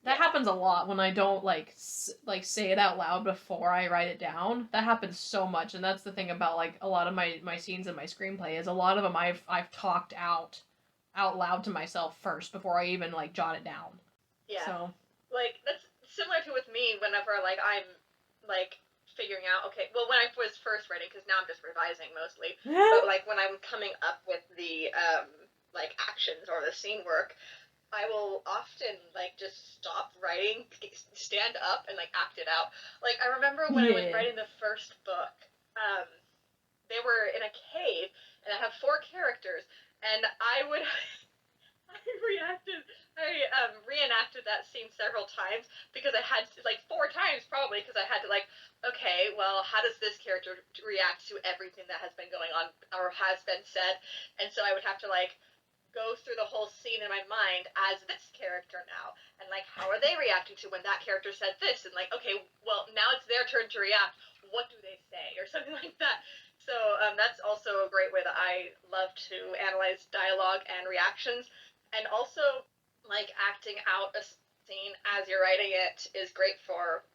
That happens a lot when I don't, like say it out loud before I write it down. That happens so much, and that's the thing about, like, a lot of my scenes in my screenplay, is a lot of them I've talked out loud to myself first before I even, like, jot it down. Yeah. So. Like, that's similar to with me whenever, like, I'm, like, figuring out, okay, well, when I was first writing, because now I'm just revising mostly, but, like, when I'm coming up with the, like, actions or the scene work, I will often, like, just stop writing, stand up, and, like, act it out. Like, I remember when I was writing the first book, they were in a cave, and I have 4 characters, and I reenacted that scene several times, because I had to, like, 4 times probably, because I had to, like, okay, well, how does this character react to everything that has been going on, or has been said, and so I would have to, like, go through the whole scene in my mind as this character now, and, like, how are they reacting to when that character said this, and, like, okay, well, now it's their turn to react, what do they say, or something like that. So that's also a great way that I love to analyze dialogue and reactions, and also, like, acting out a scene as you're writing it is great for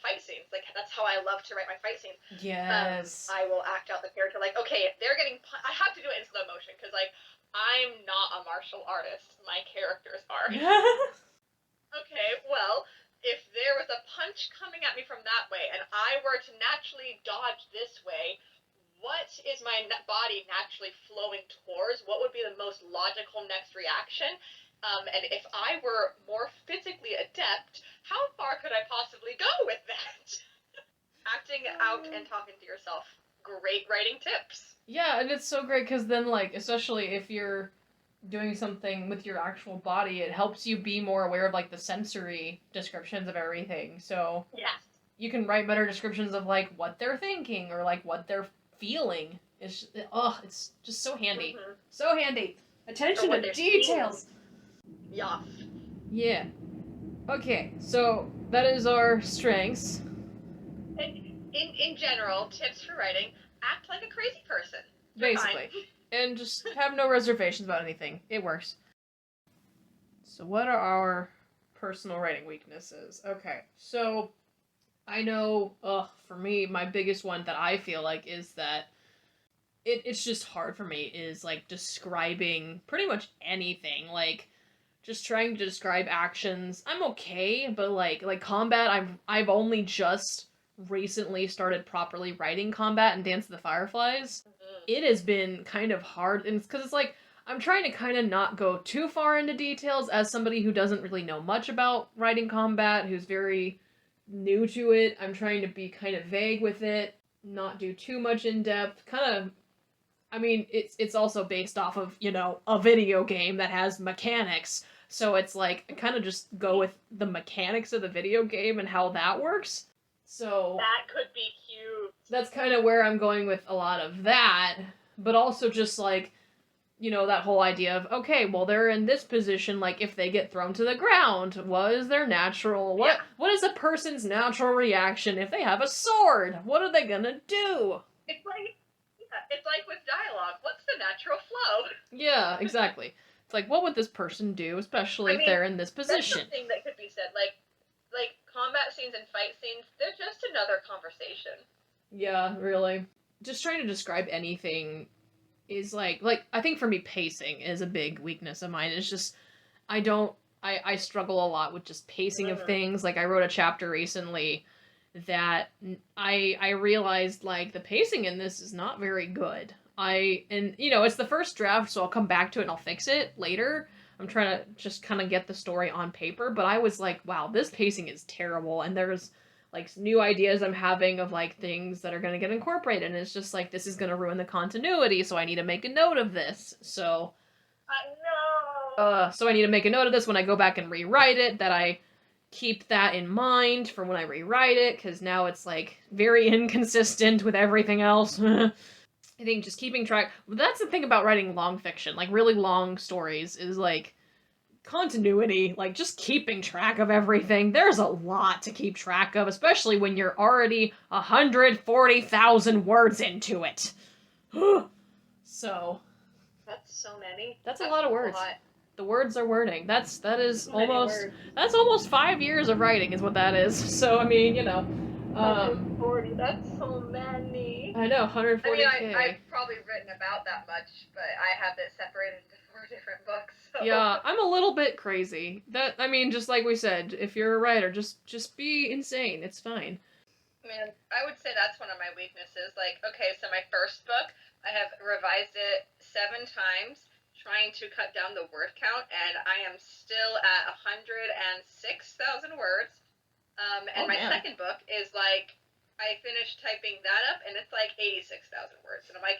fight scenes. Like, that's how I love to write my fight scenes. Yes. I will act out the character, like, okay, if they're getting I have to do it in slow motion, because, like, I'm not a martial artist. My characters are. Okay, well, if there was a punch coming at me from that way, and I were to naturally dodge this way, what is my body naturally flowing towards? What would be the most logical next reaction? And if I were more physically adept, how far could I possibly go with that? Acting out and talking to yourself. Great writing tips. Yeah, and it's so great, because then, like, especially if you're doing something with your actual body, it helps you be more aware of, like, the sensory descriptions of everything. So yes, you can write better descriptions of, like, what they're thinking, or, like, what they're feeling. It's just so handy. Mm-hmm. So handy. Attention to details. Yes. Yeah. Okay, so that is our strengths. And in general, tips for writing: act like a crazy person. You're fine. Basically. And just have no reservations about anything. It works. So, what are our personal writing weaknesses? Okay, so I know, for me, my biggest one that I feel like is that it's just hard for me is like describing pretty much anything. Like, just trying to describe actions. I'm okay, but like combat, I've only just recently started properly writing combat and Dance of the Fireflies. Mm-hmm. It has been kind of hard, and it's because it's like I'm trying to kind of not go too far into details as somebody who doesn't really know much about writing combat, who's very new to it. I'm trying to be kind of vague with it, not do too much in depth, kind of. I mean, it's also based off of, a video game that has mechanics. So it's like kind of just go with the mechanics of the video game and how that works. So that could be cute. That's kind of where I'm going with a lot of that, but also just like, that whole idea of, okay, well, they're in this position, like if they get thrown to the ground, what is their natural, what is a person's natural reaction if they have a sword? What are they gonna do? It's like with dialogue. What's the natural flow? Yeah, exactly. It's like, what would this person do, especially if they're in this position? That's something that could be said. Like combat scenes and fight scenes, they're just another conversation. Yeah, really. Just trying to describe anything is like I think for me pacing is a big weakness of mine. It's just I struggle a lot with just pacing of things. Like I wrote a chapter recently that I realized like the pacing in this is not very good. It's the first draft, so I'll come back to it and I'll fix it later. I'm trying to just kind of get the story on paper, but I was like, wow, this pacing is terrible, and there's like new ideas I'm having of like things that are going to get incorporated, and it's just like this is going to ruin the continuity, so I need to make a note of this. So I know. So I need to make a note of this when I go back and rewrite it, that I keep that in mind for when I rewrite it, because now it's like very inconsistent with everything else. I think just keeping track. That's the thing about writing long fiction, like really long stories, is like continuity, like just keeping track of everything. There's a lot to keep track of, especially when you're already 140,000 words into it. So that's so many. That's a lot of words. The words are wording. That is almost 5 years of writing is what that is. So I mean, 140. That's so many. I know, 140K. I mean, I've probably written about that much, but I have it separated into 4 different books. So. Yeah, I'm a little bit crazy. Just like we said, if you're a writer, just be insane. It's fine. Man, I would say that's one of my weaknesses. Like, okay, so my first book, I have revised it 7 times, trying to cut down the word count, and I am still at 106,000 words. And my second book is like, I finished typing that up, and it's like 86,000 words. And I'm like,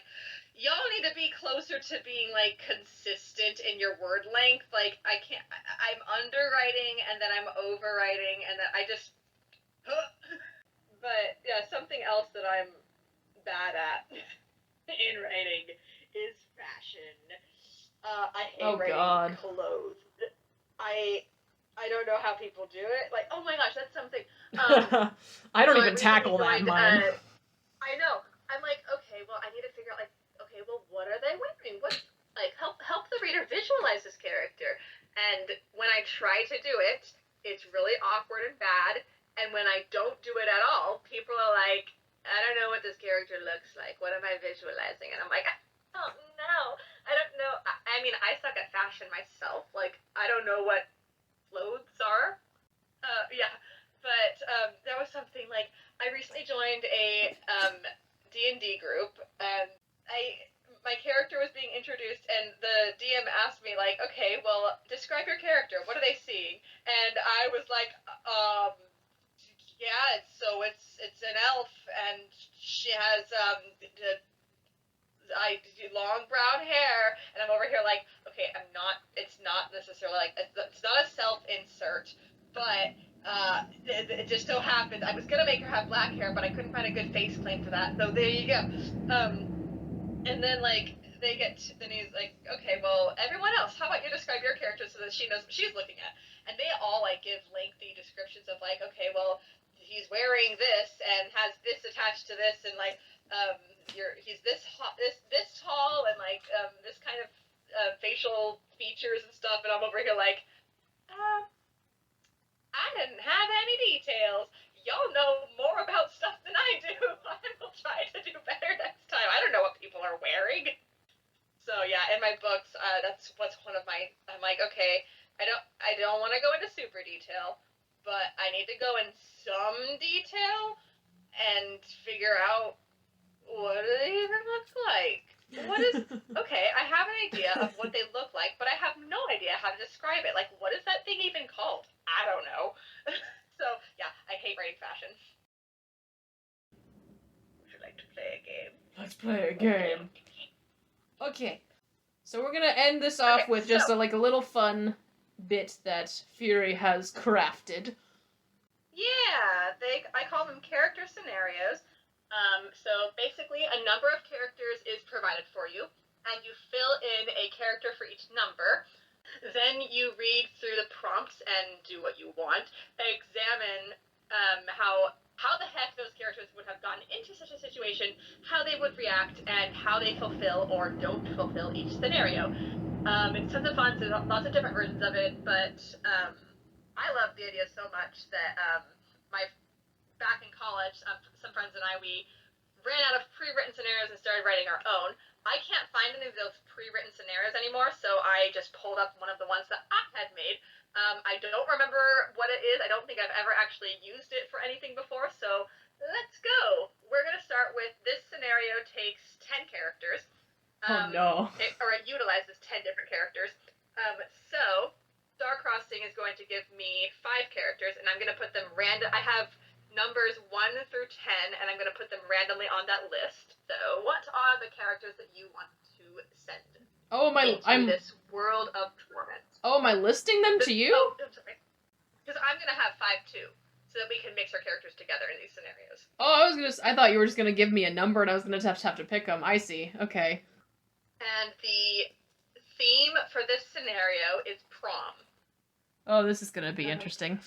y'all need to be closer to being, like, consistent in your word length. Like, I'm underwriting, and then I'm overwriting, and then I just... But, yeah, something else that I'm bad at in writing is fashion. I hate writing clothes. I don't know how people do it. Like, oh my gosh, that's something. I don't even tackle that in mine. I know. I'm like, okay, well, I need to figure out, like, okay, well, what are they wearing? What, like, help the reader visualize this character. And when I try to do it, it's really awkward and bad. And when I don't do it at all, people are like, I don't know what this character looks like. What am I visualizing? And I'm like, oh, no. I don't know. I mean, I suck at fashion myself. Like, I don't know what clothes are. Yeah, but there was something like, I recently joined a D&D group, and my character was being introduced, and the DM asked me, like, okay, well, describe your character. What are they seeing? And I was like, yeah, it's an elf, and she has long brown hair, and I'm over here like, okay, it's not necessarily like, it's not a self-insert, but it just so happened, I was gonna make her have black hair, but I couldn't find a good face claim for that, so there you go. And then, like, then he's like, okay, well, everyone else, how about you describe your character so that she knows what she's looking at? And they all like give lengthy descriptions of like, okay, well, he's wearing this and has this attached to this, and like, he's this tall, and like, this kind of facial features and stuff, and I'm over here like, I didn't have any details. Y'all know more about stuff than I do. I will try to do better next time. I don't know what people are wearing. So yeah, in my books, that's what's one of my. I'm like, okay, I don't want to go into super detail, but I need to go in some detail and figure out what do they even look like. What is okay? I have an idea of what they look like, but I have no idea how to describe it. Like, what is that thing even called? I don't know. So yeah, I hate writing fashion. Would you like to play a game? Let's play a game. Okay, so we're gonna end this off with just a little fun bit that Fury has crafted. Yeah, I call them character scenarios. So basically, a number of characters is provided for you, and you fill in a character for each number. Then you read through the prompts and do what you want. Examine how the heck those characters would have gotten into such a situation, how they would react, and how they fulfill or don't fulfill each scenario. It's tons of fun. So there's lots of different versions of it, but I love the idea so much that back in college, some friends and I, we ran out of pre-written scenarios and started writing our own. I can't find any of those pre-written scenarios anymore, so I just pulled up one of the ones that I had made. I don't remember what it is. I don't think I've ever actually used it for anything before, so let's go. We're going to start with this scenario takes 10 characters. Oh no. It utilizes 10 different characters. So Starcrossing is going to give me 5 characters, and I'm going to put them random. I have numbers 1 through 10, and I'm going to put them randomly on that list. So, what are the characters that you want to send into this world of torment? Oh, am I listing them to you? Oh, I'm sorry. Because I'm going to have 5 too, so that we can mix our characters together in these scenarios. Oh, I thought you were just going to give me a number, and I was going to have to pick them. I see. Okay. And the theme for this scenario is prom. Oh, this is going to be interesting.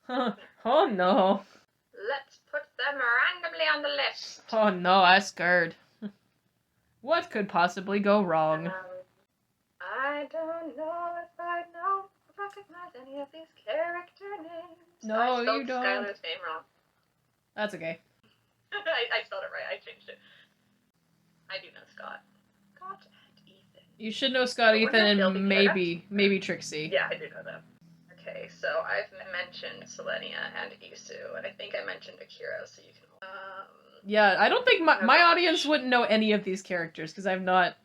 Oh no. Let's put them randomly on the list. Oh no, I'm scared. What could possibly go wrong? I don't know if I recognize any of these character names. No, I spelled you don't. Skylar's name wrong. That's okay. I spelled it right. I changed it. I do know Scott. Scott and Ethan. You should know Scott, Ethan, and maybe Trixie. Yeah, I do know them. Okay, so I've mentioned Selenia and Isu, and I think I mentioned Akira, so you can. Yeah, I don't think my audience wouldn't know any of these characters because I've not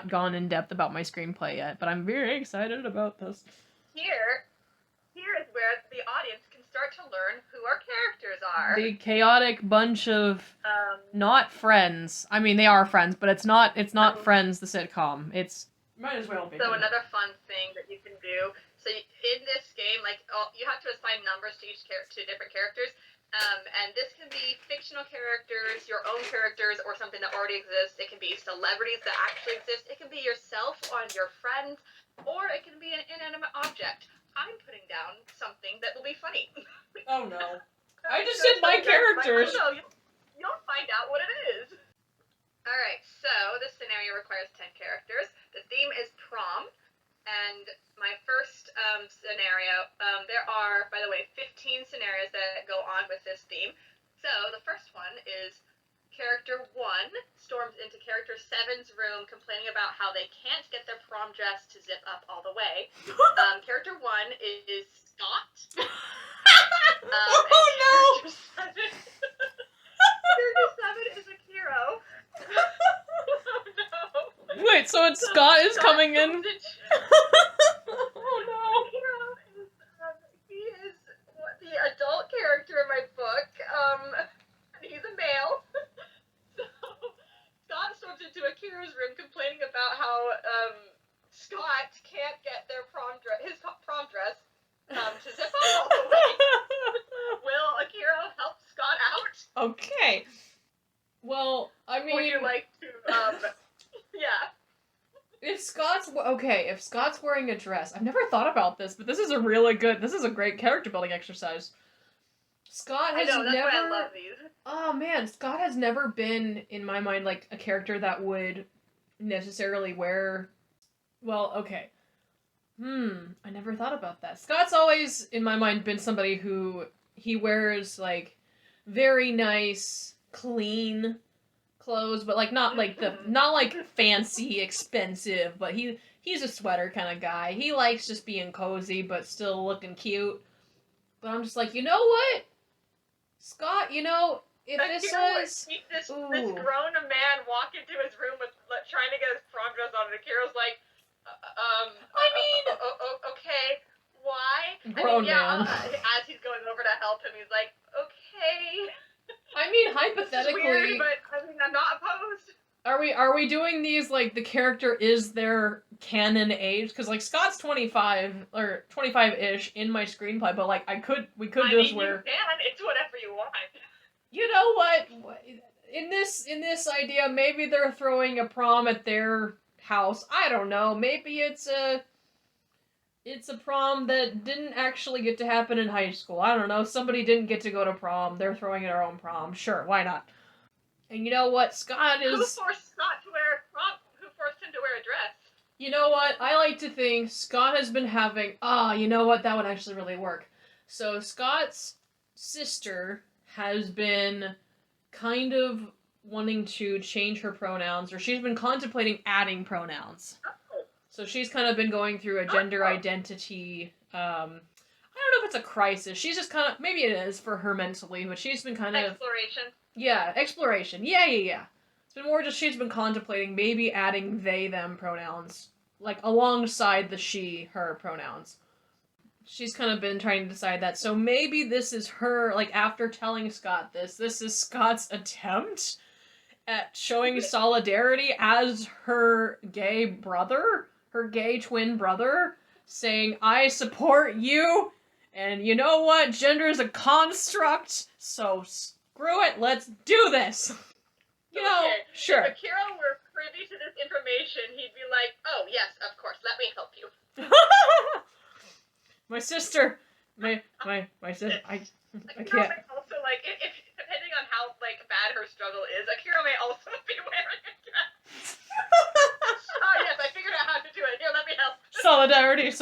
gone in depth about my screenplay yet, but I'm very excited about this. Here is where the audience can start to learn who our characters are. The chaotic bunch of not Friends. I mean, they are Friends, but it's not Friends the sitcom. It's might as well be. So another fun thing that you can do. So in this game, like you have to assign numbers to to different characters, and this can be fictional characters, your own characters, or something that already exists. It can be celebrities that actually exist. It can be yourself or your friends, or it can be an inanimate object. I'm putting down something that will be funny. Oh no! I just did my characters. You'll find out what it is. All right. So this scenario requires 10 characters. The theme is prom. And my first scenario, there are, by the way, 15 scenarios that go on with this theme. So the first one is character 1 storms into character 7's room complaining about how they can't get their prom dress to zip up all the way. Character 1 is Scott. Oh no! Character 7 is Akira. Oh no. Wait, so it's Scott is coming in? Oh no. He is the adult character in my book. He's a male. So Scott storms into Akira's room complaining about how Scott can't get his prom dress to zip up all the way. Will Akira help Scott out? Okay. Well, I mean, would you like to if Scott's wearing a dress, I've never thought about this, but this is a great character building exercise. Scott I has know, that's never. why I love these. Oh man, Scott has never been in my mind like a character that would necessarily wear. Well, okay. I never thought about that. Scott's always in my mind been somebody who he wears like very nice, clean clothes, but like not like fancy, expensive, but he's a sweater kind of guy. He likes just being cozy but still looking cute. But I'm just like, you know what? Scott, if this was this grown man walk into his room with trying to get his prom dress on, and Akira's like, okay, why? Grown man. As he's going over to help him, he's like, okay. I mean, hypothetically, this is weird, but I'm not opposed. Are we doing these like the character is their canon age? Because like Scott's 25 or 25-ish in my screenplay, but like we could just wear. You can. It's whatever you want. You know what? In this idea, maybe they're throwing a prom at their house. I don't know. Maybe it's a prom that didn't actually get to happen in high school. I don't know. Somebody didn't get to go to prom. They're throwing their own prom. Sure, why not? And you know what? Scott is... Who forced Scott to wear a prom? Who forced him to wear a dress? You know what? I like to think Scott has been having... you know what? That would actually really work. So Scott's sister has been kind of wanting to change her pronouns, or she's been contemplating adding pronouns. So she's kind of been going through a gender identity, I don't know if it's a crisis. She's just kind of, maybe it is for her mentally, but she's been kind of... Exploration. Yeah, exploration. Yeah. It's been more just she's been contemplating maybe adding they, them pronouns, like alongside the she, her pronouns. She's kind of been trying to decide that. So maybe this is her, like after telling Scott this is Scott's attempt at showing solidarity as her gay brother, her gay twin brother, saying, I support you, and you know what? Gender is a construct, so screw it, let's do this! Sure. If Akira were privy to this information, he'd be like, oh, yes, of course, let me help you. My sister, my sister, I can't. Also, like, if depending on how, like, bad her struggle is, Akira may also be wearing a dress. Oh, yes, I figured out how to do it. Here, let me help. Solidarity. Okay,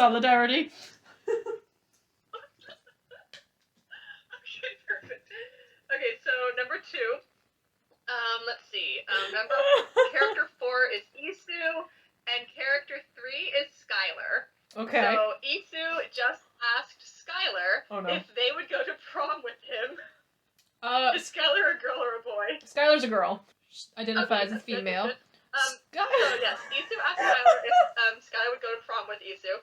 perfect. Okay, so number 2. Let's see. Character 4 is Isu, and character 3 is Skylar. Okay. So Isu just asked Skylar if they would go to prom with him. Is Skylar a girl or a boy? Skylar's a girl. Identifies as a female. So yes, Isu asked Skylar if Skylar would go to prom with Isu.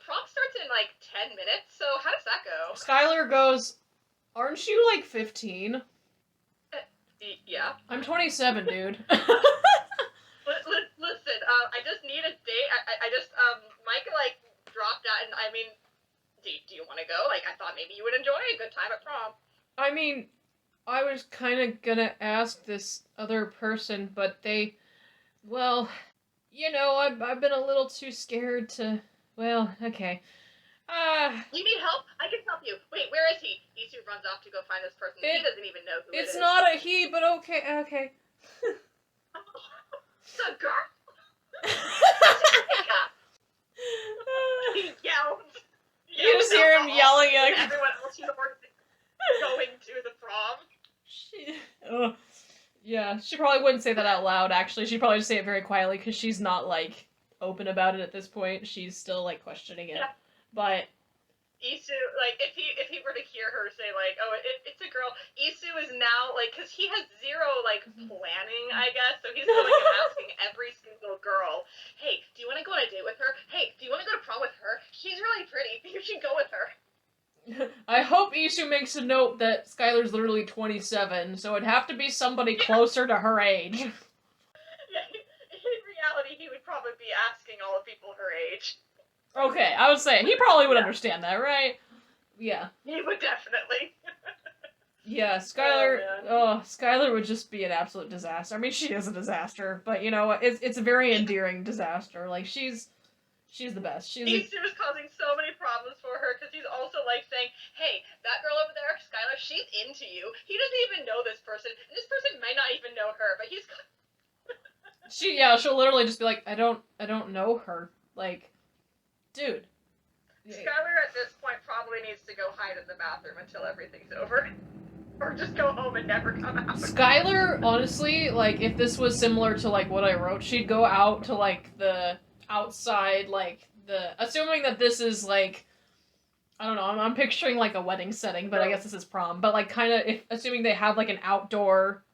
Prom starts in like 10 minutes, so how does that go? Skylar goes, aren't you like 15? Yeah. I'm 27, dude. Listen, I just need a date. I just, Micah, like, dropped out, and I mean, do you want to go? Like, I thought maybe you would enjoy a good time at prom. I mean, I was kind of gonna ask this other person, but they, well, I've been a little too scared to, well, okay. You need help? I can help you. Wait, where is he? Isu runs off to go find this person. He doesn't even know who it is. It's not a he, but okay. It's a girl. He yelled. You just hear him yelling at everyone else going to the prom. Yeah, she probably wouldn't say that out loud, actually. She'd probably just say it very quietly, because she's not, like, open about it at this point. She's still, like, questioning it. Yeah. But Isu, like, if he were to hear her say, like, oh, it's a girl, Isu is now, like, because he has zero, like, planning, I guess, so he's going and asking every single girl, hey, do you want to go on a date with her? Hey, do you want to go to prom with her? She's really pretty. You should go with her. I hope Isu makes a note that Skylar's literally 27, so it'd have to be somebody closer to her age. Yeah, in reality, he would probably be asking all the people her age. Okay, I would say, he probably would understand that, right? Yeah. He would definitely. Yeah, Skylar. Oh, Skylar would just be an absolute disaster. I mean, she is a disaster, but you know, it's a very endearing disaster. Like she's the best. Easter is causing so many problems for her because he's also like saying, "Hey, that girl over there, Skylar, she's into you. He doesn't even know this person, and this person might not even know her, but he's." She'll literally just be like, I don't know her. Like, dude. Skylar at this point probably needs to go hide in the bathroom until everything's over. Or just go home and never come out. Skylar, honestly, like, if this was similar to, like, what I wrote, she'd go out to, like, the outside, like, assuming that this is, like, I don't know, I'm picturing, like, a wedding setting, but I guess this is prom, but, like, kind of, assuming they have, like, an outdoor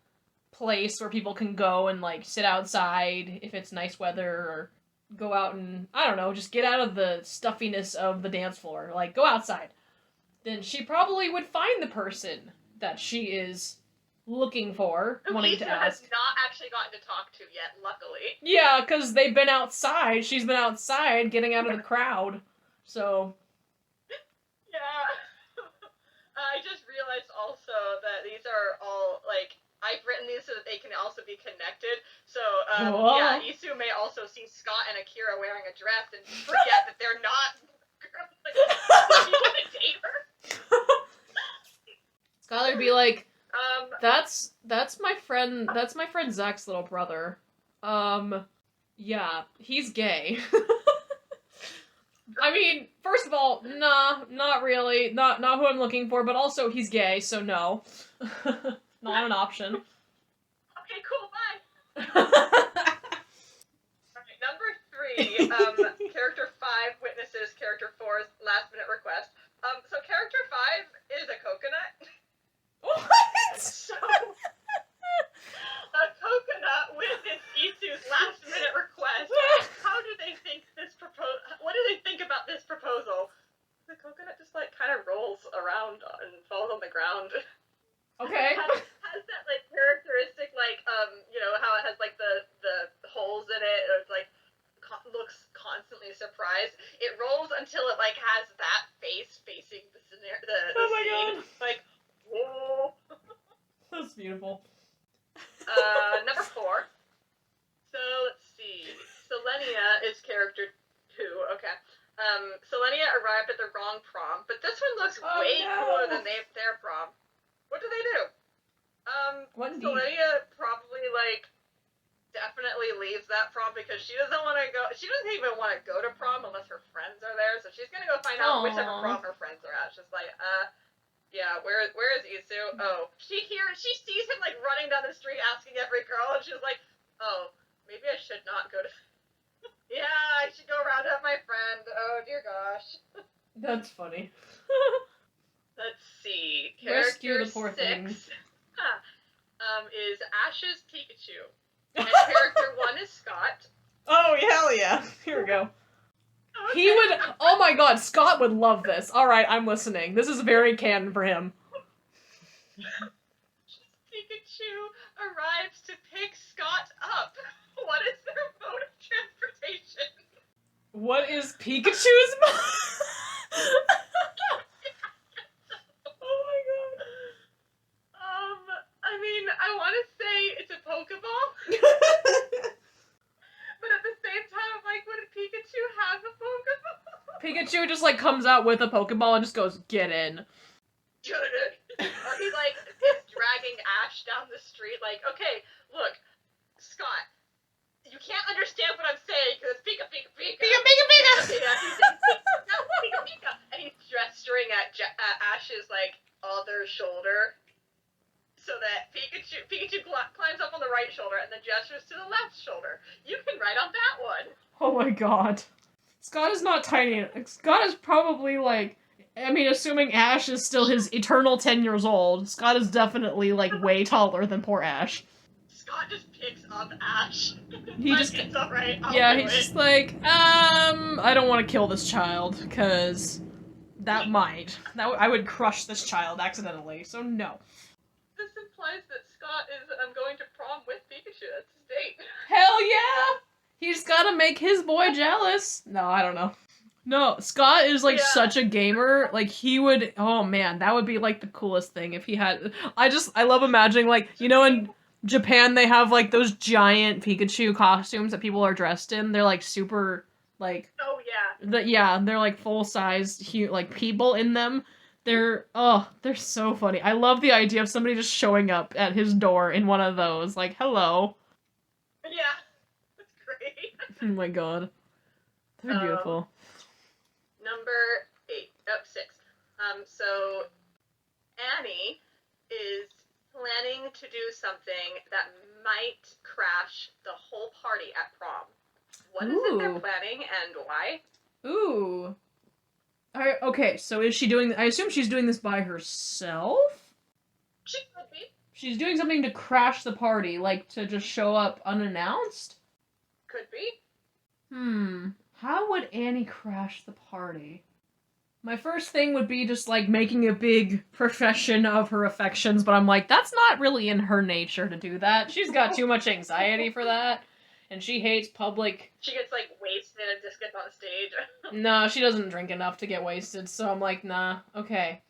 place where people can go and, like, sit outside if it's nice weather, or go out and, I don't know, just get out of the stuffiness of the dance floor. Like, go outside. Then she probably would find the person that she is looking for, wanting to ask. Has not actually gotten to talk to yet, luckily. Yeah, because they've been outside. She's been outside, getting out of the crowd. So. Yeah. I just realized also that these are all, like, I've written these so that they can also be connected. So, yeah, Isu may also see Scott and Akira wearing a dress and forget that they're not. Like, you want to date her? Skylar would be like, that's my friend Zach's little brother. Yeah, he's gay. I mean, first of all, nah, not really. Not who I'm looking for, but also he's gay, so no. Not an option. Okay, cool, bye. Alright, number 3, character 5 witnesses character 4's last minute request. So character 5 is a coconut. What? So, a coconut witnessed Isu's last minute request. How do they think what do they think about this proposal? The coconut just, like, kind of rolls around and falls on the ground. Okay. Has that, like, characteristic, like, you know, how it has, like, the holes in it, or it's, like, looks constantly surprised. It rolls until it, like, has that face facing the scene. Oh my god. Like, whoa. That's beautiful. Number 4. So, let's see. Selenia is character 2. Okay. Selenia arrived at the wrong prom, but this one looks way cooler than their prom. What do they do? Selenia probably, like, definitely leaves that prom because she doesn't want to go. She doesn't even want to go to prom unless her friends are there. So she's gonna go find out whichever prom her friends are at. She's like, yeah, where is Isu? Oh, she sees him, like, running down the street asking every girl, and she's like, oh, maybe I should not go to. Yeah, I should go round up my friend. Oh dear gosh. That's funny. Let's see. Rescue Character the poor 6 thing. Is Ash's Pikachu. And character 1 is Scott. Oh, hell yeah. Here we go. Okay. He would... Oh my god, Scott would love this. Alright, I'm listening. This is very canon for him. Pikachu arrives to pick Scott up. What is their mode of transportation? What is Pikachu's mode? Oh my god. I mean, I want to say it's a Pokeball. But at the same time, I'm like, would Pikachu have a Pokeball? Pikachu just, like, comes out with a Pokeball and just goes, get in. Get in. Or he, like, is dragging Ash down the street, like, okay, look, Scott, you can't understand what I'm saying, because it's Pika, Pika, Pika. Pika, Pika, Pika! Yeah, he's like, no, Pika, Pika! And he's gesturing at Ash's, like, other shoulder, so that Pikachu climbs up on the right shoulder and then gestures to the left shoulder. You can ride on that one. Oh my god. Scott is not tiny. Scott is probably, like, I mean, assuming Ash is still his eternal 10 years old, Scott is definitely, like, way taller than poor Ash. Scott just picks up Ash. He just... It's alright, he's just like, I don't want to kill this child, because that I would crush this child accidentally, so no. This implies that Scott is going to prom with Pikachu. That's his date. Hell yeah! He's gotta make his boy jealous. No, I don't know. No, Scott is like Yeah. such a gamer. Like he would, oh man, that would be like the coolest thing if he had. I love imagining like, you know, in Japan they have like those giant Pikachu costumes that people are dressed in. They're like super like Oh yeah. yeah, they're like full sized like people in them. They're so funny. I love the idea of somebody just showing up at his door in one of those. Like, hello. Yeah. That's great. Oh my god. They're beautiful. Number 8. Oh, 6. So Annie is planning to do something that might crash the whole party at prom. What is it they're planning and why? Ooh. Okay, so is she doing... I assume she's doing this by herself? She could be. She's doing something to crash the party, like to just show up unannounced? Could be. How would Annie crash the party? My first thing would be just, like, making a big profession of her affections, but I'm like, that's not really in her nature to do that. She's got too much anxiety for that, and she hates public... She gets, like, wasted and just gets on stage. No, she doesn't drink enough to get wasted, so I'm like, nah, okay.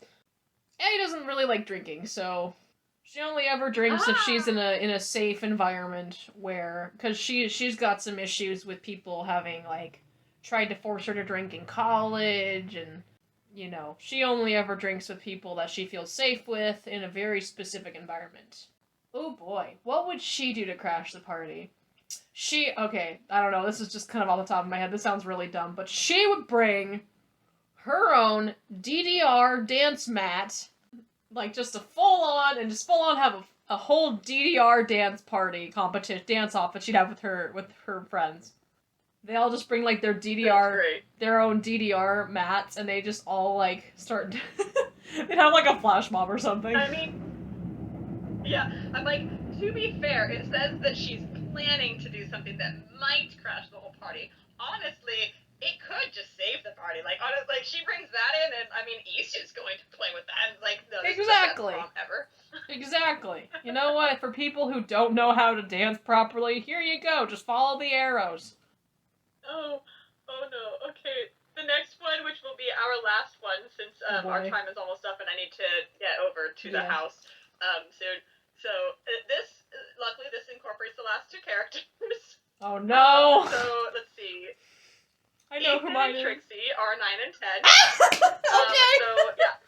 Annie doesn't really like drinking, so... She only ever drinks if she's in a safe environment where... Because she's got some issues with people having, like, tried to force her to drink in college, and... You know, she only ever drinks with people that she feels safe with in a very specific environment. Oh boy, what would she do to crash the party? Okay, I don't know, this is just kind of off the top of my head, this sounds really dumb, but she would bring her own DDR dance mat, like just a full on have a whole DDR dance party competition, dance off that she'd have with her friends. They all just bring, like, their their own DDR mats, and they just all, like, start... They'd have, like, a flash mob or something. I mean, yeah, I'm like, to be fair, it says that she's planning to do something that might crash the whole party. Honestly, it could just save the party. Like, honestly, like, she brings that in, and, I mean, Issue's going to play with that, and, like, no, this Exactly. is the best prom ever. Exactly. You know what? For people who don't know how to dance properly, here you go. Just follow the arrows. Oh no. Okay. The next one, which will be our last one, since our time is almost up and I need to get over to the house soon. So luckily, this incorporates the last 2 characters. Oh no! So let's see. I know Ethan who mine and is. Trixie are 9 and 10. Okay. So yeah,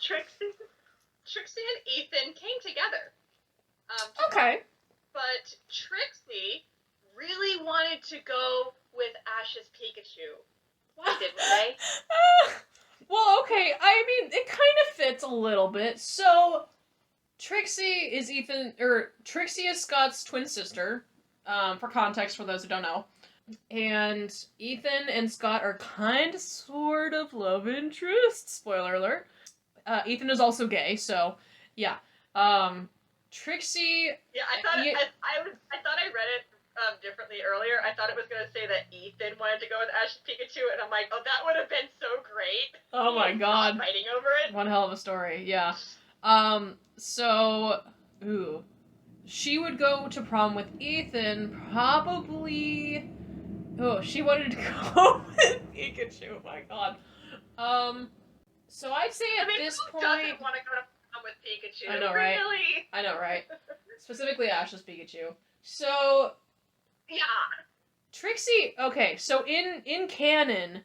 Trixie and Ethan came together. Okay. But Trixie really wanted to go with Ash's Pikachu. Why didn't they? Well, okay, I mean, it kind of fits a little bit. So, Trixie is Scott's twin sister, for context for those who don't know. And Ethan and Scott are kind of, sort of love interests. Spoiler alert. Ethan is also gay, so, yeah. Trixie... Yeah, I thought I read it differently earlier. I thought it was going to say that Ethan wanted to go with Ash's Pikachu, and I'm like, oh, that would have been so great. Oh my god. Fighting over it. One hell of a story, yeah. She would go to prom with Ethan, probably... Oh, she wanted to go with Pikachu, oh my god. So I'd say at this point... Who doesn't want to go to prom with Pikachu? I know, right? Really? I know, right? Specifically Ash's Pikachu. So... Yeah. Trixie, okay, so in canon,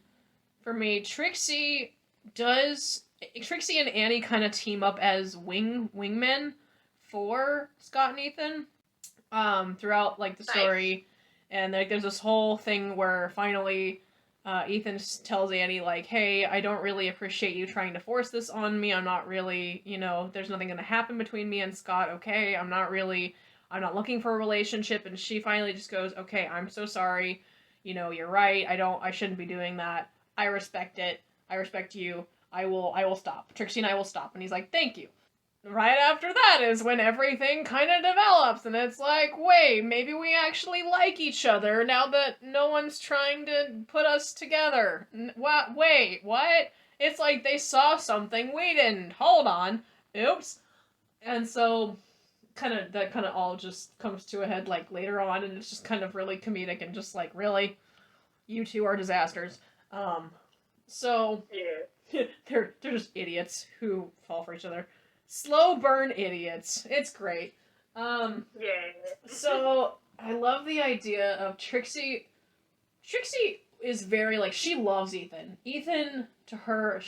for me, Trixie and Annie kind of team up as wingmen for Scott and Ethan, throughout, like, the story, and, like, there's this whole thing where finally, Ethan tells Annie, like, hey, I don't really appreciate you trying to force this on me, I'm not really, there's nothing gonna happen between me and Scott, okay, I'm not looking for a relationship, and she finally just goes, okay, I'm so sorry, you're right, I shouldn't be doing that, I respect it, I respect you, I will stop, Trixie and I will stop, and he's like, thank you. Right after that is when everything kind of develops, and it's like, wait, maybe we actually like each other now that no one's trying to put us together. Wait, what? It's like they saw something we didn't, hold on, oops. And so... that kind of all just comes to a head, like, later on, and it's just kind of really comedic and just like, really? You two are disasters. So Yeah. they're just idiots who fall for each other. Slow burn idiots. It's great. Yeah. So I love the idea of Trixie. Trixie is very like she loves Ethan. Ethan to her,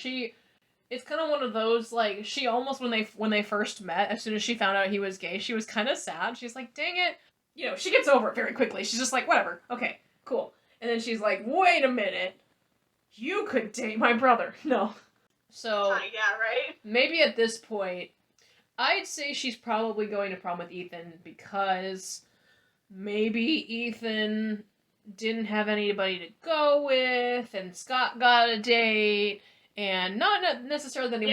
it's kind of one of those like she almost when they first met, as soon as she found out he was gay, she was kind of sad. She's like, "Dang it." You know, she gets over it very quickly. She's just like, "Whatever. Okay, cool." And then she's like, "Wait a minute. You could date my brother." No. So, Yeah, right? maybe at this point, I'd say she's probably going to prom with Ethan because maybe Ethan didn't have anybody to go with, and Scott got a date, and not necessarily that he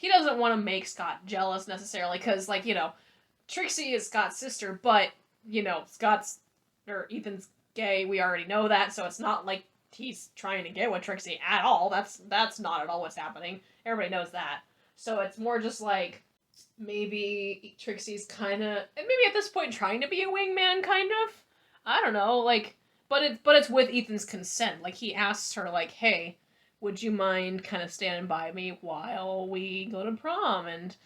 doesn't want to make Scott jealous necessarily, because, like, you know, Trixie is Scott's sister, but, you know, Ethan's gay, we already know that, so it's not like he's trying to get with Trixie at all. That's not at all what's happening. Everybody knows that. So it's more just like, maybe Trixie's kind of, and maybe at this point trying to be a wingman, kind of. I don't know, like, but it's with Ethan's consent. Like he asks her, like, "Hey, would you mind kind of standing by me while we go to prom?" And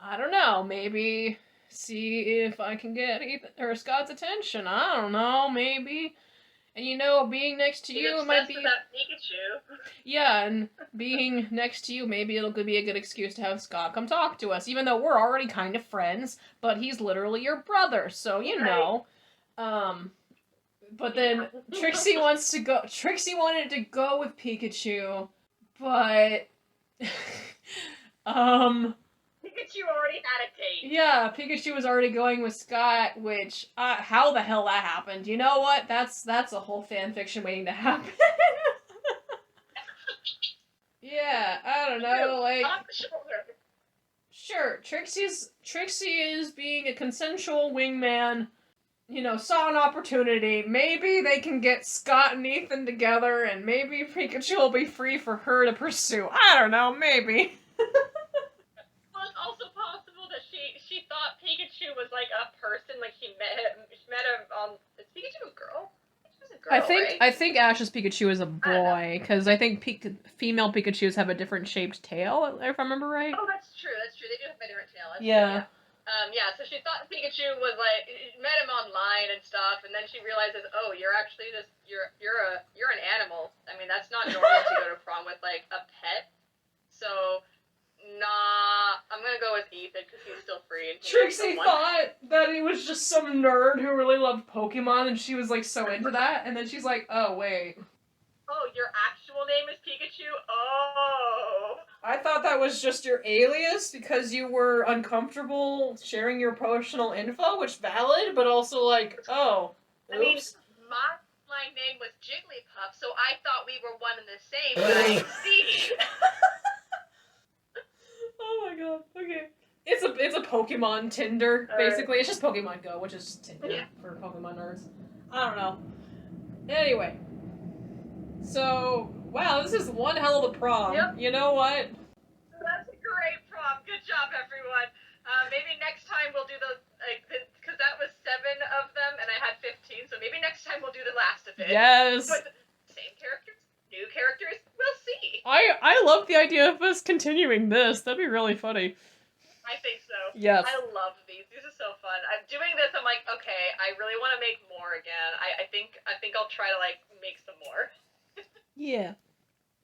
I don't know, maybe see if I can get Ethan or Scott's attention. I don't know, maybe. And you know, being next to you might be about Pikachu. yeah, and being next to you, maybe it'll be a good excuse to have Scott come talk to us, even though we're already kind of friends, but he's literally your brother, so you know. But then Trixie Trixie wanted to go with Pikachu, but Pikachu already had a date. yeah, Pikachu was already going with Scott, which how the hell that happened? You know what? That's a whole fan fiction waiting to happen. Yeah, I don't know, like sure, Trixie is being a consensual wingman, you know, saw an opportunity. Maybe they can get Scott and Ethan together and maybe Pikachu will be free for her to pursue. I don't know, maybe. Well, it's also possible that she thought Pikachu was like a person, like she met him on. Is Pikachu a girl? Pikachu's a girl, right? I think Ash's Pikachu is a boy because I think female Pikachus have a different shaped tail, if I remember right. Oh, that's true. That's true. They do have a different tail. That's Yeah. True, yeah. So she thought Pikachu was like met him online and stuff, and then she realizes, oh, you're actually you're an animal. I mean, that's not normal to go to prom with like a pet. So, nah, I'm gonna go with Ethan because he's still free. And Trixie thought that he was just some nerd who really loved Pokemon, and she was like so into that, and then she's like, oh wait. Oh, your actual name is Pikachu? Oh. I thought that was just your alias because you were uncomfortable sharing your personal info, which valid, but also like, oh, oops. I mean, my name was Jigglypuff, so I thought we were one and the same, but I see. Oh my god, okay. It's a Pokemon Tinder, basically. It's just Pokemon Go, which is just Tinder for Pokemon nerds. I don't know. Anyway. So, wow, this is one hell of a prom. Yep. You know what? That's a great prom. Good job, everyone. Maybe next time we'll do because that was 7 of them, and I had 15, so maybe next time we'll do the last of it. Yes. But same characters, new characters, we'll see. I love the idea of us continuing this. That'd be really funny. I think so. Yes. I love these. These are so fun. I'm doing this, I'm like, okay, I really want to make more again. I think I'll try to, like, make some more. Yeah.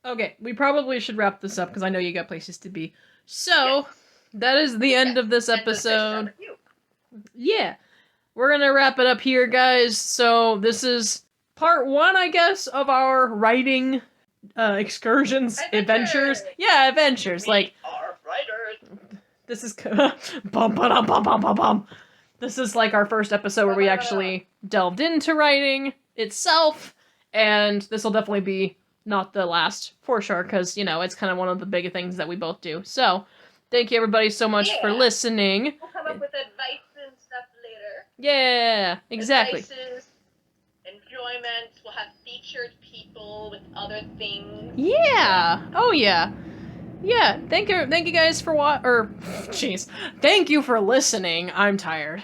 Okay, we probably should wrap this up because I know you got places to be. So, that is the end of this episode. Yeah. We're gonna wrap it up here, guys. So, this is part 1, I guess, of our writing excursions, adventures. Yeah, adventures. We like, are writers. This is bum, ba-dum, bum, bum, bum, bum. This is like our first episode where we actually delved into writing itself, and this will definitely be not the last for sure, because you know it's kind of one of the big things that we both do. So, thank you everybody so much for listening. We'll come up with advice and stuff later. Yeah, exactly. Advices, enjoyments. We'll have featured people with other things. Yeah. Oh yeah. Yeah, thank you guys for thank you for listening. I'm tired.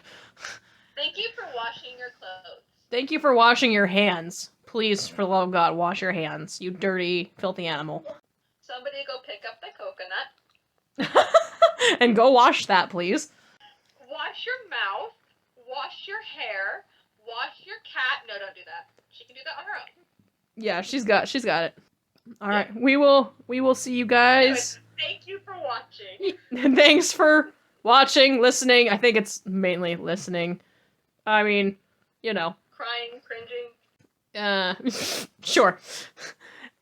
Thank you for washing your clothes. Thank you for washing your hands. Please, for the love of God, wash your hands, you dirty, filthy animal. somebody go pick up the coconut. And go wash that, please. Wash your mouth. Wash your hair. Wash your cat. No, don't do that. She can do that on her own. Yeah, she's got it. All right, we will see you guys. Anyways, thank you for watching. Thanks for watching, listening. I think it's mainly listening. I mean, you know. Crying, cringing. Sure.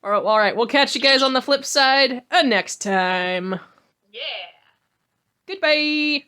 All right, we'll catch you guys on the flip side next time. Yeah. Goodbye.